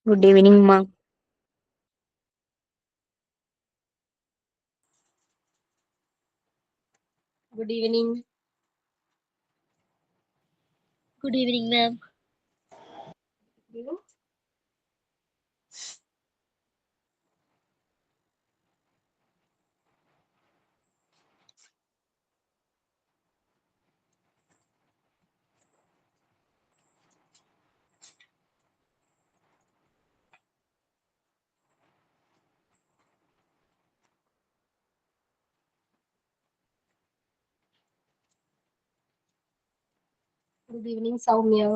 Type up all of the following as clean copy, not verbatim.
Good evening, ma'am. Good evening. Good evening, ma'am. You? Good evening, Soumya.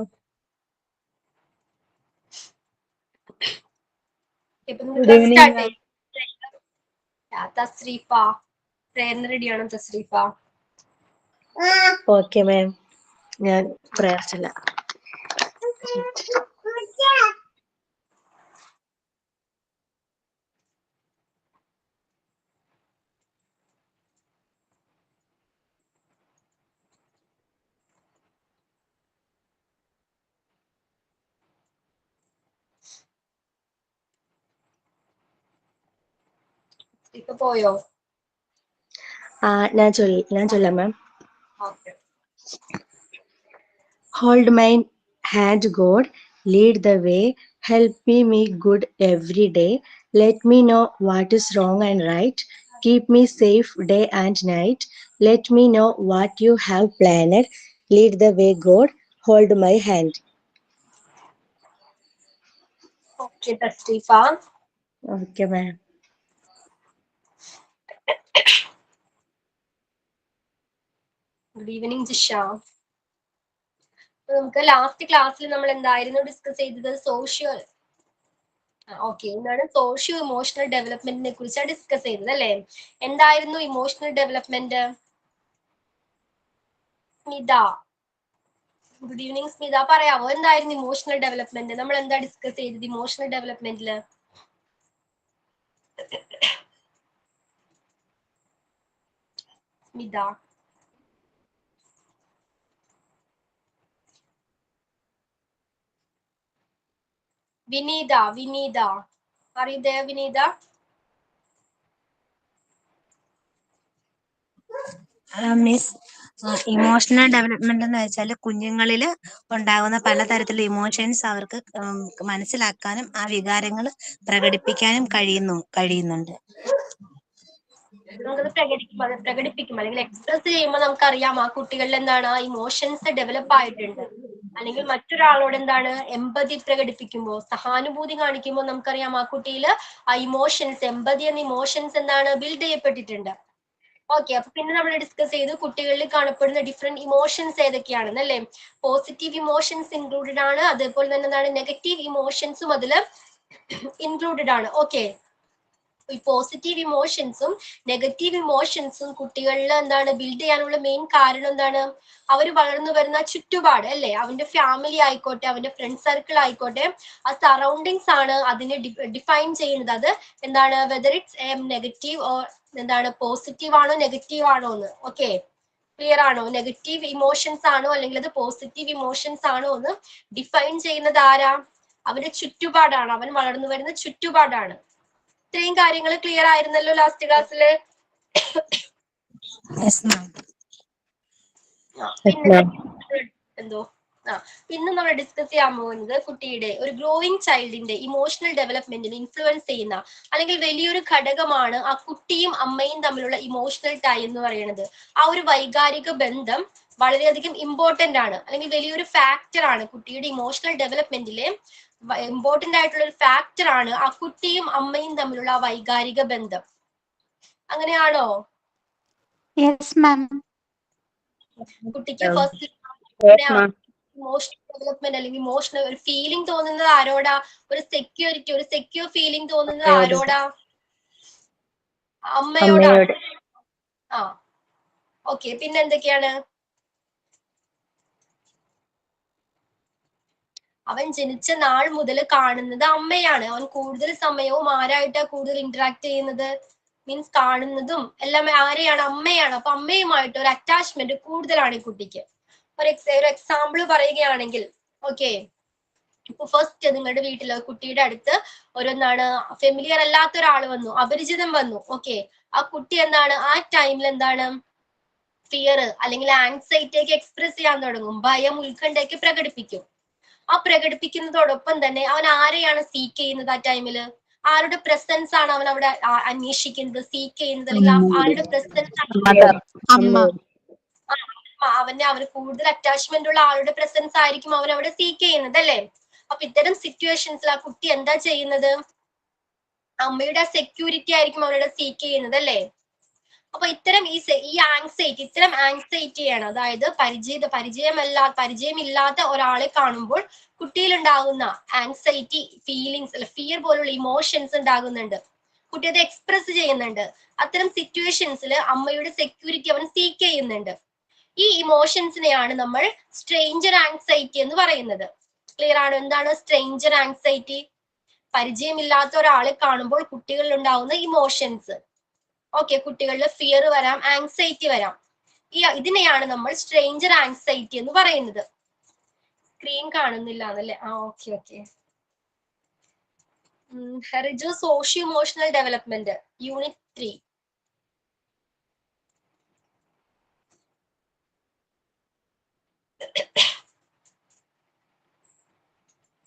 ഇപ്പൊ നമ്മൾ Good class evening, start ma'am. ചെയ്യും. തസ്രീഫ പ്രേരണ റെഡിയാണോ Thasreefa? Okay, ma'am. ഞാൻ prayer ചൊല്ലാം. ഇപ്പൊ പോയോ? ഞാൻ ചൊല്ലാം, ma'am. Okay. Hold my hand, God. Lead the way. Help me make good every day. Let me know what is wrong and right. Keep me safe day and night. Let me know what you have planned. Lead the way, God. Hold my hand. Okay Thasreefa. Okay, ma'am. Good evening Jisha. നമുക്ക് last ക്ലാസ്സിൽ നമ്മൾ എന്തായിരുന്നു discuss ചെയ്തത്? Socio എന്താണ് socio emotional ഡെവലപ്മെന്റിനെ കുറിച്ചാണ് discuss ചെയ്തത് അല്ലേ? എന്തായിരുന്നു emotional development? Smitha. Good evening Smitha, പറയാവോ എന്തായിരുന്നു ഇമോഷണൽ ഡെവലപ്മെന്റ്? നമ്മൾ എന്താ ഡിസ്കസ് ചെയ്തത് ഇമോഷണൽ ഡെവലപ്മെന്റില്? Smitha. Vineetha. Are you there, Vineetha? Miss, emotional development എന്ന് വെച്ചാൽ കുഞ്ഞുങ്ങളിൽ ഉണ്ടാകുന്ന പലതരത്തിലുള്ള ഇമോഷൻസ് അവർക്ക് മനസ്സിലാക്കാനും ആ വികാരങ്ങൾ പ്രകടിപ്പിക്കാനും കഴിയുന്നുണ്ട്. നമുക്കത് പ്രകടിപ്പിക്കും അല്ലെങ്കിൽ എക്സ്പ്രസ് ചെയ്യുമ്പോൾ നമുക്കറിയാം ആ കുട്ടികളിൽ എന്താണ് ആ ഇമോഷൻസ് ഡെവലപ്പ് ആയിട്ടുണ്ട്. അല്ലെങ്കിൽ മറ്റൊരാളോട് എന്താണ് എമ്പതി പ്രകടിപ്പിക്കുമ്പോൾ, സഹാനുഭൂതി കാണിക്കുമ്പോൾ നമുക്കറിയാം ആ കുട്ടിയിൽ ആ ഇമോഷൻസ്, എമ്പതി എന്ന ഇമോഷൻസ് എന്താണ് ബിൽഡ് ചെയ്യപ്പെട്ടിട്ടുണ്ട്. ഓക്കെ, അപ്പൊ പിന്നെ നമ്മൾ ഡിസ്കസ് ചെയ്തു കുട്ടികളിൽ കാണപ്പെടുന്ന ഡിഫറെന്റ് ഇമോഷൻസ് ഏതൊക്കെയാണെന്ന് അല്ലേ? പോസിറ്റീവ് ഇമോഷൻസ് ഇൻക്ലൂഡഡ് ആണ്, അതേപോലെ തന്നെ എന്താണ് നെഗറ്റീവ് ഇമോഷൻസും അതിൽ ഇൻക്ലൂഡഡ് ആണ്. ഓക്കെ, ഈ പോസിറ്റീവ് ഇമോഷൻസും നെഗറ്റീവ് ഇമോഷൻസും കുട്ടികളിൽ എന്താണ് ബിൽഡ് ചെയ്യാനുള്ള മെയിൻ കാരണം എന്താണ്? അവർ വളർന്നു വരുന്ന ചുറ്റുപാട് അല്ലേ? അവന്റെ ഫാമിലി ആയിക്കോട്ടെ, അവന്റെ ഫ്രണ്ട് സർക്കിൾ ആയിക്കോട്ടെ, ആ സറൗണ്ടിങ്സ് ആണ് അതിനെ ഡിഫൈൻ ചെയ്യുന്നത്. അത് എന്താണ് വെദർ ഇറ്റ്സ് നെഗറ്റീവ് ഓർ എന്താണ് പോസിറ്റീവ് ആണോ നെഗറ്റീവ് ആണോ എന്ന്. ഓക്കെ, ക്ലിയർ ആണോ? നെഗറ്റീവ് ഇമോഷൻസ് ആണോ അല്ലെങ്കിൽ അത് പോസിറ്റീവ് ഇമോഷൻസ് ആണോ എന്ന് ഡിഫൈൻ ചെയ്യുന്നത് ആരാ? അവന്റെ ചുറ്റുപാടാണ്, അവൻ വളർന്നു വരുന്ന ചുറ്റുപാടാണ്. ഇത്രയും കാര്യങ്ങൾ ക്ലിയർ ആയിരുന്നല്ലോ ലാസ്റ്റ് ക്ലാസ്സില്? എന്തോ പിന്നെ നമ്മൾ ഡിസ്കസ് ചെയ്യാൻ പോകുന്നത് കുട്ടിയുടെ ഒരു ഗ്രോയിങ് ചൈൽഡിന്റെ ഇമോഷണൽ ഡെവലപ്മെന്റിന് ഇൻഫ്ലുവൻസ് ചെയ്യുന്ന അല്ലെങ്കിൽ വലിയൊരു ഘടകമാണ് ആ കുട്ടിയും അമ്മയും തമ്മിലുള്ള ഇമോഷണൽ ടൈ എന്ന് പറയുന്നത്. ആ ഒരു വൈകാരിക ബന്ധം വളരെയധികം ഇമ്പോർട്ടന്റ് ആണ്, അല്ലെങ്കിൽ വലിയൊരു ഫാക്ടർ ആണ് കുട്ടിയുടെ ഇമോഷണൽ ഡെവലപ്മെന്റിലെ ഇമ്പോർട്ടന്റ് ആയിട്ടുള്ള ഒരു ഫാക്ടർ ആണ് ആ കുട്ടിയും അമ്മയും തമ്മിലുള്ള ആ വൈകാരിക ബന്ധം. അങ്ങനെയാണോ? Yes ma'am. കുട്ടിക്ക് first Yes, ma'am. Emotional development അല്ലെങ്കിൽ ഇമോഷണൽ ഒരു ഫീലിംഗ് തോന്നുന്നത് ആരോടാ? ഒരു സെക്യൂരിറ്റി, ഒരു സെക്യൂർ ഫീലിംഗ് തോന്നുന്നത് ആരോടാ? അമ്മയോടാണ്. ആ ഓക്കെ, പിന്നെ എന്തൊക്കെയാണ്? അവൻ ജനിച്ച നാൾ മുതൽ കാണുന്നത് അമ്മയാണ്. അവൻ കൂടുതൽ സമയവും ആരായിട്ടാ കൂടുതൽ ഇന്ററാക്ട് ചെയ്യുന്നത്? മീൻസ് കാണുന്നതും എല്ലാം ആരെയാണ്? അമ്മയാണ്. അപ്പൊ അമ്മയുമായിട്ട് ഒരു അറ്റാച്ച്മെന്റ് കൂടുതലാണ് ഈ കുട്ടിക്ക്. ഒരു എക്സാമ്പിൾ പറയുകയാണെങ്കിൽ, ഓക്കെ, ഇപ്പൊ ഫസ്റ്റ് നിങ്ങളുടെ വീട്ടില് കുട്ടിയുടെ അടുത്ത് എന്താണ് ഫെമിലിയർ അല്ലാത്ത ഒരാൾ വന്നു, അപരിചിതം വന്നു. ഓക്കെ, ആ കുട്ടി എന്താണ് ആ ടൈമിൽ എന്താണ് ഫിയർ അല്ലെങ്കിൽ ആങ്സൈറ്റി ഒക്കെ എക്സ്പ്രസ് ചെയ്യാൻ തുടങ്ങും, ഭയം ഉത്കണ്ഠയൊക്കെ പ്രകടിപ്പിക്കും. ആ പ്രകടിപ്പിക്കുന്നതോടൊപ്പം തന്നെ അവൻ ആരെയാണ് സീക്ക് ചെയ്യുന്നത്? ആ ടൈമില് ആരുടെ പ്രസൻസ് ആണ് അവൻ അവിടെ അന്വേഷിക്കുന്നത്, സീക്ക് ചെയ്യുന്നത്, അല്ലെങ്കിൽ ആരുടെ പ്രസൻസ് അമ്മ. അവന് കൂടുതൽ അറ്റാച്ച്മെന്റ് ഉള്ള ആളുടെ പ്രസൻസ് ആയിരിക്കും അവൻ അവിടെ സീക്ക് ചെയ്യുന്നത് അല്ലേ? അപ്പൊ ഇത്തരം സിറ്റുവേഷൻസിൽ ആ കുട്ടി എന്താ ചെയ്യുന്നത്? അമ്മയുടെ സെക്യൂരിറ്റി ആയിരിക്കും അവരുടെ സീക്ക് ചെയ്യുന്നത് അല്ലേ? അപ്പൊ ഇത്തരം ഈ ആങ്സൈറ്റി, ഇത്തരം ആങ്സൈറ്റിയാണ്, അതായത് പരിചയമില്ലാത്ത ഒരാളെ കാണുമ്പോൾ കുട്ടിയിൽ ഉണ്ടാകുന്ന ആങ്സൈറ്റി ഫീലിങ്സ് അല്ല ഫിയർ പോലുള്ള ഇമോഷൻസ് ഉണ്ടാകുന്നുണ്ട്. കുട്ടി അത് എക്സ്പ്രസ് ചെയ്യുന്നുണ്ട്. അത്തരം സിറ്റുവേഷൻസിൽ അമ്മയുടെ സെക്യൂരിറ്റി അവൻ സീക്ക് ചെയ്യുന്നുണ്ട്. ഈ ഇമോഷൻസിനെയാണ് നമ്മൾ സ്ട്രേഞ്ചർ ആങ്സൈറ്റി എന്ന് പറയുന്നത്. ക്ലിയർ ആണ്? എന്താണ് സ്ട്രേഞ്ചർ ആങ്സൈറ്റി? പരിചയമില്ലാത്ത ഒരാളെ കാണുമ്പോൾ കുട്ടികളിൽ ഉണ്ടാകുന്ന ഇമോഷൻസ്. ഓക്കെ, കുട്ടികളിൽ ഫിയർ വരാം, ആങ്സൈറ്റി വരാം. ഇതിനെയാണ് നമ്മൾ സ്ട്രേഞ്ചർ ആങ്സൈറ്റി എന്ന് പറയുന്നത്. സ്ക്രീൻ കാണുന്നില്ല എന്നല്ലേ? Okay okay. Riju, socio emotional development unit 3.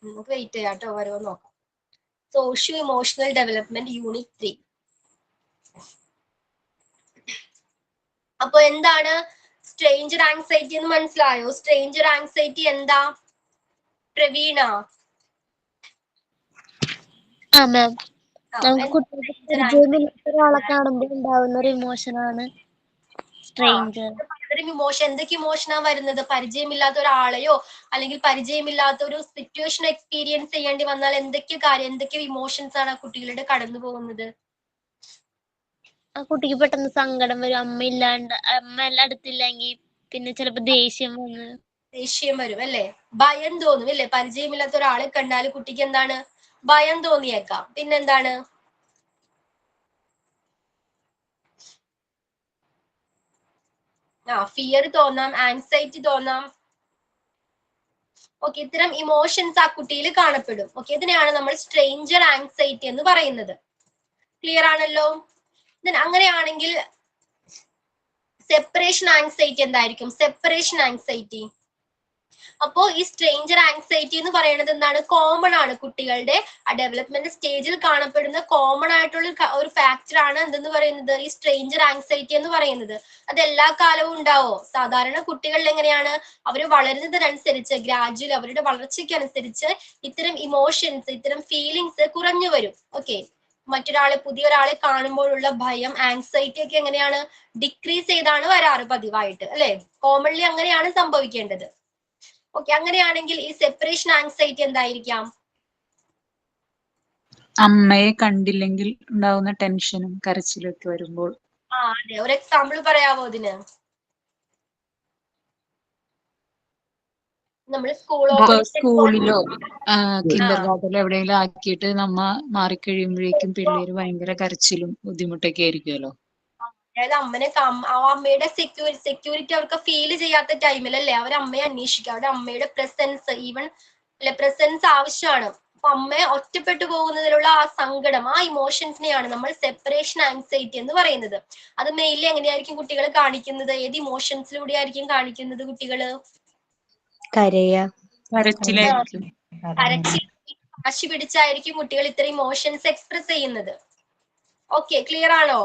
നമുക്ക് വെയിറ്റ് ചെയ്യാം കേട്ടോ, വരുമോ നോക്കാം. Socio emotional development unit 3. അപ്പൊ എന്താണ് സ്ട്രേഞ്ചർ ആങ്സൈറ്റി എന്ന് മനസ്സിലായോ? സ്ട്രേഞ്ചർ ആങ്സൈറ്റി എന്താ? പ്രവീണ? ഒരാളെ കാണുമ്പോൾ ഉണ്ടാവുന്ന ഒരു ഇമോഷനാണ് സ്ട്രേഞ്ചർ. എന്തൊക്കെ ഇമോഷനാ വരുന്നത്? പരിചയമില്ലാത്ത ഒരാളെയോ അല്ലെങ്കിൽ പരിചയമില്ലാത്ത ഒരു സിറ്റുവേഷൻ എക്സ്പീരിയൻസ് ചെയ്യേണ്ടി വന്നാൽ എന്തൊക്കെ ഇമോഷൻസ് ആണ് ആ കുട്ടികളുടെ കടന്നു പോകുന്നത്? ആ കുട്ടിക്ക് പെട്ടെന്ന് സങ്കടം വരും, അമ്മ എല്ലാം അടുത്തില്ലെങ്കിൽ. പിന്നെ ചിലപ്പോ ദേഷ്യം വരും അല്ലേ? ഭയം തോന്നും അല്ലേ? പരിചയമില്ലാത്ത ഒരാളെ കണ്ടാൽ കുട്ടിക്ക് എന്താണ്? ഭയം തോന്നിയേക്കാം. പിന്നെന്താണ്? ഫിയർ തോന്നാം, ആങ്സൈറ്റി തോന്നാം. ഓക്കെ, ഇത്തരം ഇമോഷൻസ് ആ കുട്ടിയിൽ കാണപ്പെടും. ഓക്കെ, ഇതിനെയാണ് നമ്മൾ സ്ട്രേഞ്ചർ ആങ്സൈറ്റി എന്ന് പറയുന്നത്. ക്ലിയർ ആണല്ലോ? അങ്ങനെയാണെങ്കിൽ സെപ്പറേഷൻ ആങ്സൈറ്റി എന്തായിരിക്കും? Separation anxiety. അപ്പോ ഈ സ്ട്രേഞ്ചർ ആങ്സൈറ്റി എന്ന് പറയുന്നത് എന്താണ്? കോമൺ ആണ്, കുട്ടികളുടെ ആ ഡെവലപ്മെന്റ് സ്റ്റേജിൽ കാണപ്പെടുന്ന കോമൺ ആയിട്ടുള്ള ഒരു ഫാക്ടർ ആണ് എന്തെന്ന് പറയുന്നത്? ഈ സ്ട്രേഞ്ചർ ആങ്സൈറ്റി എന്ന് പറയുന്നത്. അത് എല്ലാ കാലവും ഉണ്ടാവോ? സാധാരണ കുട്ടികളിൽ എങ്ങനെയാണ്? അവർ വളരുന്നതിനനുസരിച്ച് ഗ്രാജുവൽ അവരുടെ വളർച്ചയ്ക്കനുസരിച്ച് ഇത്തരം ഇമോഷൻസ്, ഇത്തരം ഫീലിങ്സ് കുറഞ്ഞു വരും. ഓക്കെ, പുതിയൊരാളെ കാണുമ്പോഴുള്ള ഭയം, ആങ്സൈറ്റി ഒക്കെ എങ്ങനെയാണ്? ഡിക്രീസ് ചെയ്താണ് വരാറ് പതിവായിട്ട് അല്ലെ? കോമൺലി അങ്ങനെയാണ് സംഭവിക്കേണ്ടത്. ഓക്കെ, അങ്ങനെയാണെങ്കിൽ ഈ സെപ്പറേഷൻ ആങ്സൈറ്റി എന്തായിരിക്കാം? അമ്മയെ കണ്ടില്ലെങ്കിൽ ഉണ്ടാവുന്ന ടെൻഷനും കരച്ചിലും ഒക്കെ വരുമ്പോൾ. അതെ, ഒരു എക്സാമ്പിൾ പറയാവോ ഇതിന്? നമ്മൾ സ്കൂളിലോ കിൻഡർ ഗാർട്ടനിലോ എവിടെയെങ്കിലും ആക്കിയിട്ട് നമ്മ മാറിക്കഴിയുമ്പോഴേക്കും പിള്ളേര് ഭയങ്കര കരച്ചിലും ബുദ്ധിമുട്ടൊക്കെ ആയിരിക്കുമല്ലോ. അതായത് അമ്മയുടെ സെക്യൂരിറ്റി അവർക്ക് ഫീൽ ചെയ്യാത്ത ടൈമിൽ അല്ലേ അവർ അമ്മയെ അന്വേഷിക്കുക. അവരുടെ അമ്മയുടെ പ്രസൻസ്, ഈവൻ പ്രസൻസ് ആവശ്യമാണ്. അപ്പൊ അമ്മയെ ഒറ്റപ്പെട്ടു പോകുന്നതിലുള്ള ആ സങ്കടം, ആ ഇമോഷൻസിനെയാണ് നമ്മൾ സെപ്പറേഷൻ ആങ്സൈറ്റി എന്ന് പറയുന്നത്. അത് മെയിൻലി എങ്ങനെയായിരിക്കും കുട്ടികൾ കാണിക്കുന്നത്? ഏത് ഇമോഷൻസിലൂടെ ആയിരിക്കും കാണിക്കുന്നത് കുട്ടികള്? കരച്ചിലായിരിക്കും. വാശി പിടിച്ചായിരിക്കും കുട്ടികൾ ഇത്തരം ഇമോഷൻസ് എക്സ്പ്രസ് ചെയ്യുന്നത്. ഓക്കെ, ക്ലിയർ ആണോ?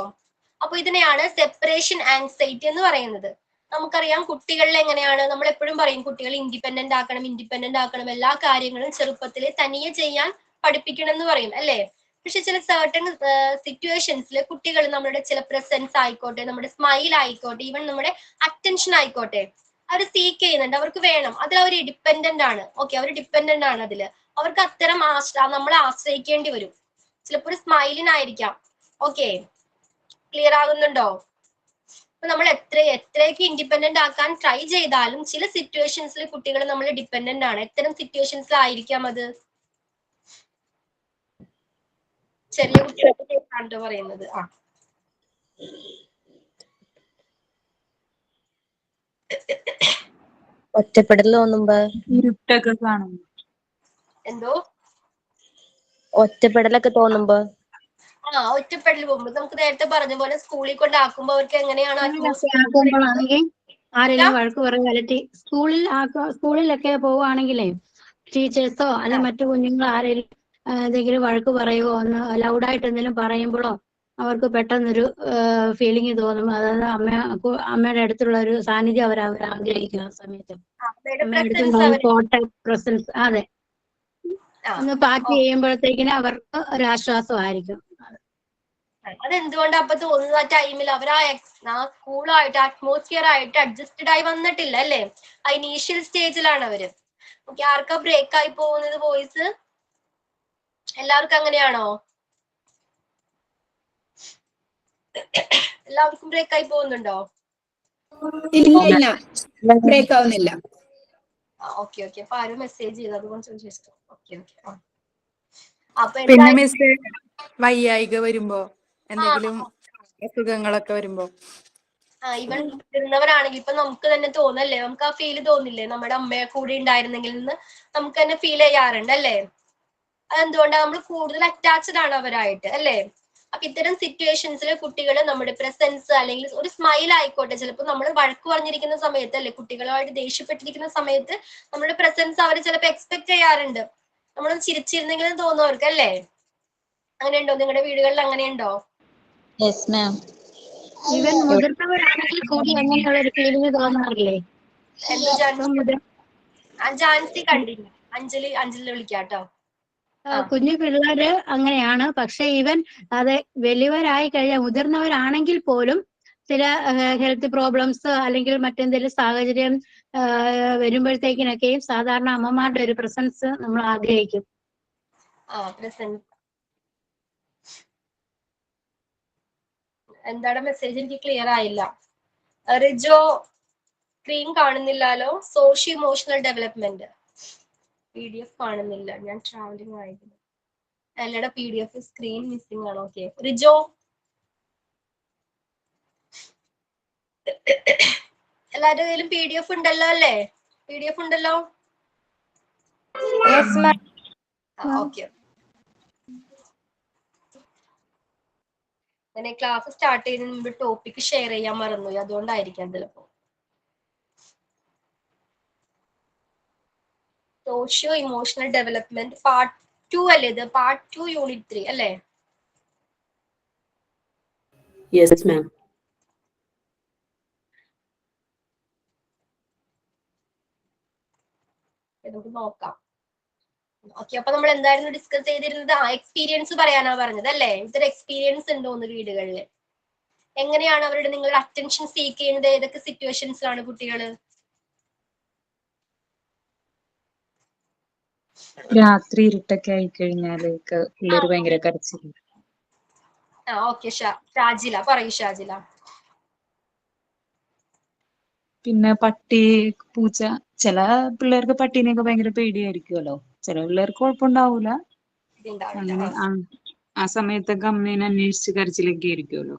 അപ്പൊ ഇതിനെയാണ് സെപ്പറേഷൻ ആങ്സൈറ്റി എന്ന് പറയുന്നത്. നമുക്കറിയാം കുട്ടികളിൽ എങ്ങനെയാണ്, നമ്മൾ എപ്പോഴും പറയും കുട്ടികൾ ഇൻഡിപെൻഡന്റ് ആക്കണം, എല്ലാ കാര്യങ്ങളും ചെറുപ്പത്തിലെ തനിയെ ചെയ്യാൻ പഠിപ്പിക്കണം എന്ന് പറയും അല്ലേ? പക്ഷെ ചില സർട്ടൺ സിറ്റുവേഷൻസിൽ കുട്ടികൾ നമ്മുടെ ചില പ്രസൻസ് ആയിക്കോട്ടെ, നമ്മുടെ സ്മൈൽ ആയിക്കോട്ടെ, ഈവൻ നമ്മുടെ അറ്റൻഷൻ ആയിക്കോട്ടെ, അവർ സീക്ക് ചെയ്യുന്നുണ്ട്, അവർക്ക് വേണം. അതിൽ അവർ ഡിപ്പെൻഡന്റ് ആണ്. ഓക്കെ, അവർ ഡിപ്പെൻഡന്റ് ആണ്. അതില് അവർക്ക് അത്തരം നമ്മളെ ആശ്രയിക്കേണ്ടി വരും. ചിലപ്പോൾ ഒരു സ്മൈലിനായിരിക്കാം. Okay, clear ആകുന്നുണ്ടോ? അപ്പൊ നമ്മൾ എത്രയൊക്കെ ഇൻഡിപെൻഡന്റ് ആക്കാൻ ട്രൈ ചെയ്താലും ചില സിറ്റുവേഷൻസിൽ കുട്ടികൾ നമ്മൾ ഡിപ്പെൻഡന്റ് ആണ്. എത്തരം സിറ്റുവേഷൻസിലായിരിക്കാം അത്? ചെറിയ കുട്ടികളാണ് പറയുന്നത്. ഒറ്റപ്പെടൽ തോന്നുമ്പോ, ഇരുട്ടൊക്കെ കാണും. എന്തോ ഒറ്റപ്പെടലൊക്കെ തോന്നുമ്പോ ഒറ്റപ്പെടൽ പോകുമ്പോൾ നമുക്ക് നേരത്തെ പറഞ്ഞ പോലെ സ്കൂളിൽ കൊണ്ടാക്കുമ്പോ അവർക്ക് എങ്ങനെയാണ് അറ്റ്മോസ്ഫിയർ ആക്കുമ്പോഴാണെങ്കിൽ ആരെങ്കിലും വഴക്ക് പറയും അല്ലെങ്കിൽ സ്കൂളിലൊക്കെ പോവുകയാണെങ്കിലേ ടീച്ചേഴ്സോ അല്ലെങ്കിൽ മറ്റു കുഞ്ഞുങ്ങൾ ആരെങ്കിലും എന്തെങ്കിലും വഴക്ക് പറയുമോ ഒന്ന് ലൗഡായിട്ട് എന്തെങ്കിലും പറയുമ്പോഴോ അവർക്ക് പെട്ടെന്നൊരു ഫീലിംഗ് തോന്നും. അതായത് അമ്മയുടെ അടുത്തുള്ള ഒരു സാന്നിധ്യം അവർ ആഗ്രഹിക്കും. ആ സമയത്ത് അമ്മയുടെ അടുത്ത് കോട്ട പ്രസൻസ്, അതെ, ഒന്ന് പാറ്റ് ചെയ്യുമ്പോഴത്തേക്കിന് അവർക്ക് ഒരു ആശ്വാസമായിരിക്കും. അതെന്തുകൊണ്ടാ അപ്പൊ തോന്നുന്നത്? ആ ടൈമിൽ അവർ ആ സ്കൂളായിട്ട് അറ്റ്മോസ്ഫിയർ ആയിട്ട് അഡ്ജസ്റ്റഡ് ആയി വന്നിട്ടില്ല അല്ലേ? ആ ഇനീഷ്യൽ സ്റ്റേജിലാണ് അവര്. ഓക്കെ, ആർക്കാ ബ്രേക്ക് ആയി പോകുന്നത് വോയിസ്? എല്ലാവർക്കും അങ്ങനെയാണോ? എല്ലാവർക്കും ബ്രേക്ക് ആയി പോകുന്നുണ്ടോ? ഇല്ല, ബ്രേക്ക് ആവുന്നില്ല. ഓക്കെ ഓക്കെ, അപ്പൊ ആരും മെസ്സേജ് ചെയ്തു, അതുകൊണ്ട് ചോദിച്ചു. Okay okay. അപ്പൊ പിന്നെ മിസ് വയ്യായിക വരുമ്പോ എന്തെങ്കിലും അസുഖങ്ങളൊക്കെ വരുമ്പോ ഇവൻ മുതിർന്നവരാണെങ്കിൽ ഇപ്പൊ നമുക്ക് തന്നെ തോന്നല്ലേ, നമുക്ക് ആ ഫീല് തോന്നില്ലേ? നമ്മുടെ അമ്മയെ കൂടെ ഉണ്ടായിരുന്നെങ്കിൽ എന്ന് നമുക്ക് തന്നെ ഫീൽ ചെയ്യാറുണ്ട് അല്ലേ? അതെന്തുകൊണ്ടാണ്? നമ്മൾ കൂടുതൽ അറ്റാച്ച്ഡ് ആണ് അവരായിട്ട് അല്ലേ? അപ്പൊ ഇത്തരം സിറ്റുവേഷൻസിൽ കുട്ടികൾ നമ്മുടെ പ്രസൻസ് അല്ലെങ്കിൽ ഒരു സ്മൈൽ ആയിക്കോട്ടെ, ചിലപ്പോൾ നമ്മൾ വഴക്ക് പറഞ്ഞിരിക്കുന്ന സമയത്ത് അല്ലെ, കുട്ടികളുമായിട്ട് ദേഷ്യപ്പെട്ടിരിക്കുന്ന സമയത്ത് നമ്മുടെ പ്രസൻസ് അവർ ചിലപ്പോൾ എക്സ്പെക്ട് ചെയ്യാറുണ്ട്. നമ്മളൊന്ന് ചിരിച്ചിരുന്നെങ്കിലും തോന്നുന്നവർക്ക് അല്ലേ? അങ്ങനെയുണ്ടോ? നിങ്ങളുടെ വീടുകളിൽ അങ്ങനെയുണ്ടോ? Yes ma'am. ഈവൻ മുതിർന്നവരാണെങ്കിൽ കൂടി അങ്ങനെയുള്ള ഒരു ഫീലിംഗ് തോന്നാറില്ലേ? എന്തോ ജാൻസി കണ്ടില്ല. അഞ്ജലി വിളിക്കാട്ടോ. കുഞ്ഞു പിള്ളേര് അങ്ങനെയാണ്. പക്ഷെ ഈവൻ അത് വലിയവരായി കഴിഞ്ഞാൽ മുതിർന്നവരാണെങ്കിൽ പോലും ചില ഹെൽത്ത് പ്രോബ്ലംസ് അല്ലെങ്കിൽ മറ്റെന്തെങ്കിലും സാഹചര്യം വരുമ്പോഴത്തേക്കിനൊക്കെയും സാധാരണ അമ്മമാരുടെ ഒരു പ്രസൻസ് നമ്മൾ ആഗ്രഹിക്കും. പ്രസൻസ് എന്താണ് മെസ്സേജ്? എനിക്ക് ക്ലിയർ ആയില്ല. റിജോ, സ്ക്രീൻ കാണുന്നില്ലല്ലോ. സോഷ്യോ ഇമോഷണൽ ഡെവലപ്മെന്റ് PDF കാണുന്നില്ല, ഞാൻ ട്രാവലിംഗ് ആയിരുന്നു. എല്ലാടെ PDF സ്ക്രീൻ മിസ്സിംഗ് ആണ്. ഓക്കെ, റിജോ എല്ലാവരുടെ കയ്യിലും PDF ഉണ്ടല്ലോ അല്ലേ? PDF ഉണ്ടല്ലോ. ഓക്കെ, ഞാൻ ക്ലാസ് സ്റ്റാർട്ട് ചെയ്യുന്നതിന് മുമ്പ് ടോപ്പിക് ഷെയർ ചെയ്യാൻ മറന്നുപോയി, അതുകൊണ്ടായിരിക്കാം ചിലപ്പോ. സോഷ്യോ ഇമോഷണൽ ഡെവലപ്മെന്റ് പാർട്ട് 2 അല്ലേ ഇത്? പാർട്ട് 2 യൂണിറ്റ് 3 അല്ലേ? Yes ma'am. നമുക്ക് നോക്കാം. ഓക്കെ, അപ്പൊ നമ്മൾ എന്തായിരുന്നു ഡിസ്കസ് ചെയ്തിരുന്നത്? എക്സ്പീരിയൻസ് പറയാനാ പറഞ്ഞത് അല്ലേ? ഇതൊരു എക്സ്പീരിയൻസ് ഉണ്ടോന്ന് വീടുകളിൽ? എങ്ങനെയാണ് അവരുടെ നിങ്ങളുടെ അറ്റൻഷൻ സീക്ക് ചെയ്യുന്നത്? ഏതൊക്കെ സിറ്റുവേഷൻസിലാണ് കുട്ടികള്? രാത്രി ഇരുട്ടൊക്കെ ആയിക്കഴിഞ്ഞാല് പിള്ളേര് ഭയങ്കര കരച്ചില്ല. ഓക്കെ, ഷാജില പറയൂ. ഷാജില. പിന്നെ പട്ടി, പൂച്ച, ചില പിള്ളേർക്ക് പട്ടീനെയൊക്കെ ഭയങ്കര പേടിയായിരിക്കുമല്ലോ. ചില പിള്ളേർക്ക് കുഴപ്പമുണ്ടാവൂല. അങ്ങനെ ആ സമയത്തൊക്കെ അമ്മേനെ അന്വേഷിച്ച് കരച്ചിലൊക്കെ ആയിരിക്കുമല്ലോ.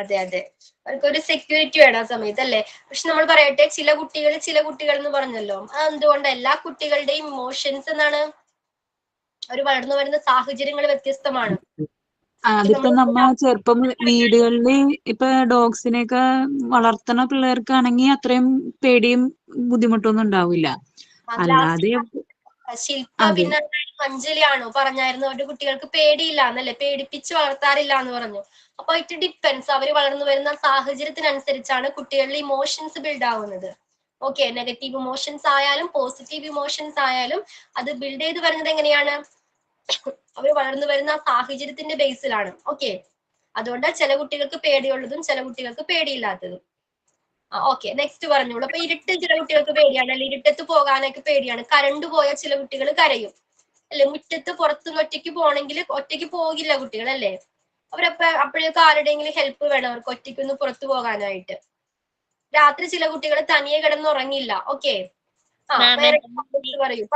അതെ അതെ, അവർക്കൊരു സെക്യൂരിറ്റി വേണം ആ സമയത്ത് അല്ലേ? പക്ഷെ നമ്മൾ പറയട്ടെ, ചില കുട്ടികൾ എന്ന് പറഞ്ഞല്ലോ, അതെന്തുകൊണ്ട്? എല്ലാ കുട്ടികളുടെയും ഇമോഷൻസ് എന്നാണ്, അവർ വളർന്നു വരുന്ന സാഹചര്യങ്ങൾ വ്യത്യസ്തമാണ്. അതിപ്പോ നമ്മ ചെറുപ്പം വീടുകളില് ഇപ്പൊ ഡോഗ്സിനെയൊക്കെ വളർത്തുന്ന പിള്ളേർക്കാണെങ്കിൽ അത്രയും പേടിയും ബുദ്ധിമുട്ടൊന്നും ഉണ്ടാവില്ല. അല്ലാതെ ശില്പ പിന്നെ അഞ്ജലിയാണോ പറഞ്ഞായിരുന്നു അവരുടെ കുട്ടികൾക്ക് പേടിയില്ല എന്നല്ലേ, പേടിപ്പിച്ച് വളർത്താറില്ല എന്ന് പറഞ്ഞു. അപ്പൊ ഇറ്റ് ഡിപ്പെൻസ്, അവർ വളർന്നു വരുന്ന സാഹചര്യത്തിനനുസരിച്ചാണ് കുട്ടികളിലെ ഇമോഷൻസ് ബിൽഡ് ആവുന്നത്. ഓക്കെ, നെഗറ്റീവ് ഇമോഷൻസ് ആയാലും പോസിറ്റീവ് ഇമോഷൻസ് ആയാലും അത് ബിൽഡ് ചെയ്ത് വരുന്നത് എങ്ങനെയാണ്? അവർ വളർന്നു വരുന്ന സാഹചര്യത്തിന്റെ ബേസിലാണ്. ഓക്കെ, അതുകൊണ്ട് ചില കുട്ടികൾക്ക് പേടിയുള്ളതും ചില കുട്ടികൾക്ക് പേടിയില്ലാത്തതും. ഓക്കെ, നെക്സ്റ്റ് പറഞ്ഞോളൂ. അപ്പൊ ഇരുട്ട് ചില കുട്ടികൾക്ക് പേടിയാണ് അല്ലെ? ഇരുട്ടത്ത് പോകാനൊക്കെ പേടിയാണ്. കരണ്ട് പോയാൽ ചില കുട്ടികൾ കരയും അല്ലെ? മുറ്റത്ത് പുറത്തുനിന്ന് ഒറ്റയ്ക്ക് പോകണമെങ്കിൽ ഒറ്റയ്ക്ക് പോകില്ല കുട്ടികൾ അല്ലേ? അപ്പോഴേക്കും ആരുടെയെങ്കിലും ഹെൽപ്പ് വേണം അവർക്ക് ഒറ്റയ്ക്കൊന്ന് പുറത്തു പോകാനായിട്ട്. രാത്രി ചില കുട്ടികൾ തനിയെ കിടന്നുറങ്ങില്ല. ഓക്കെ,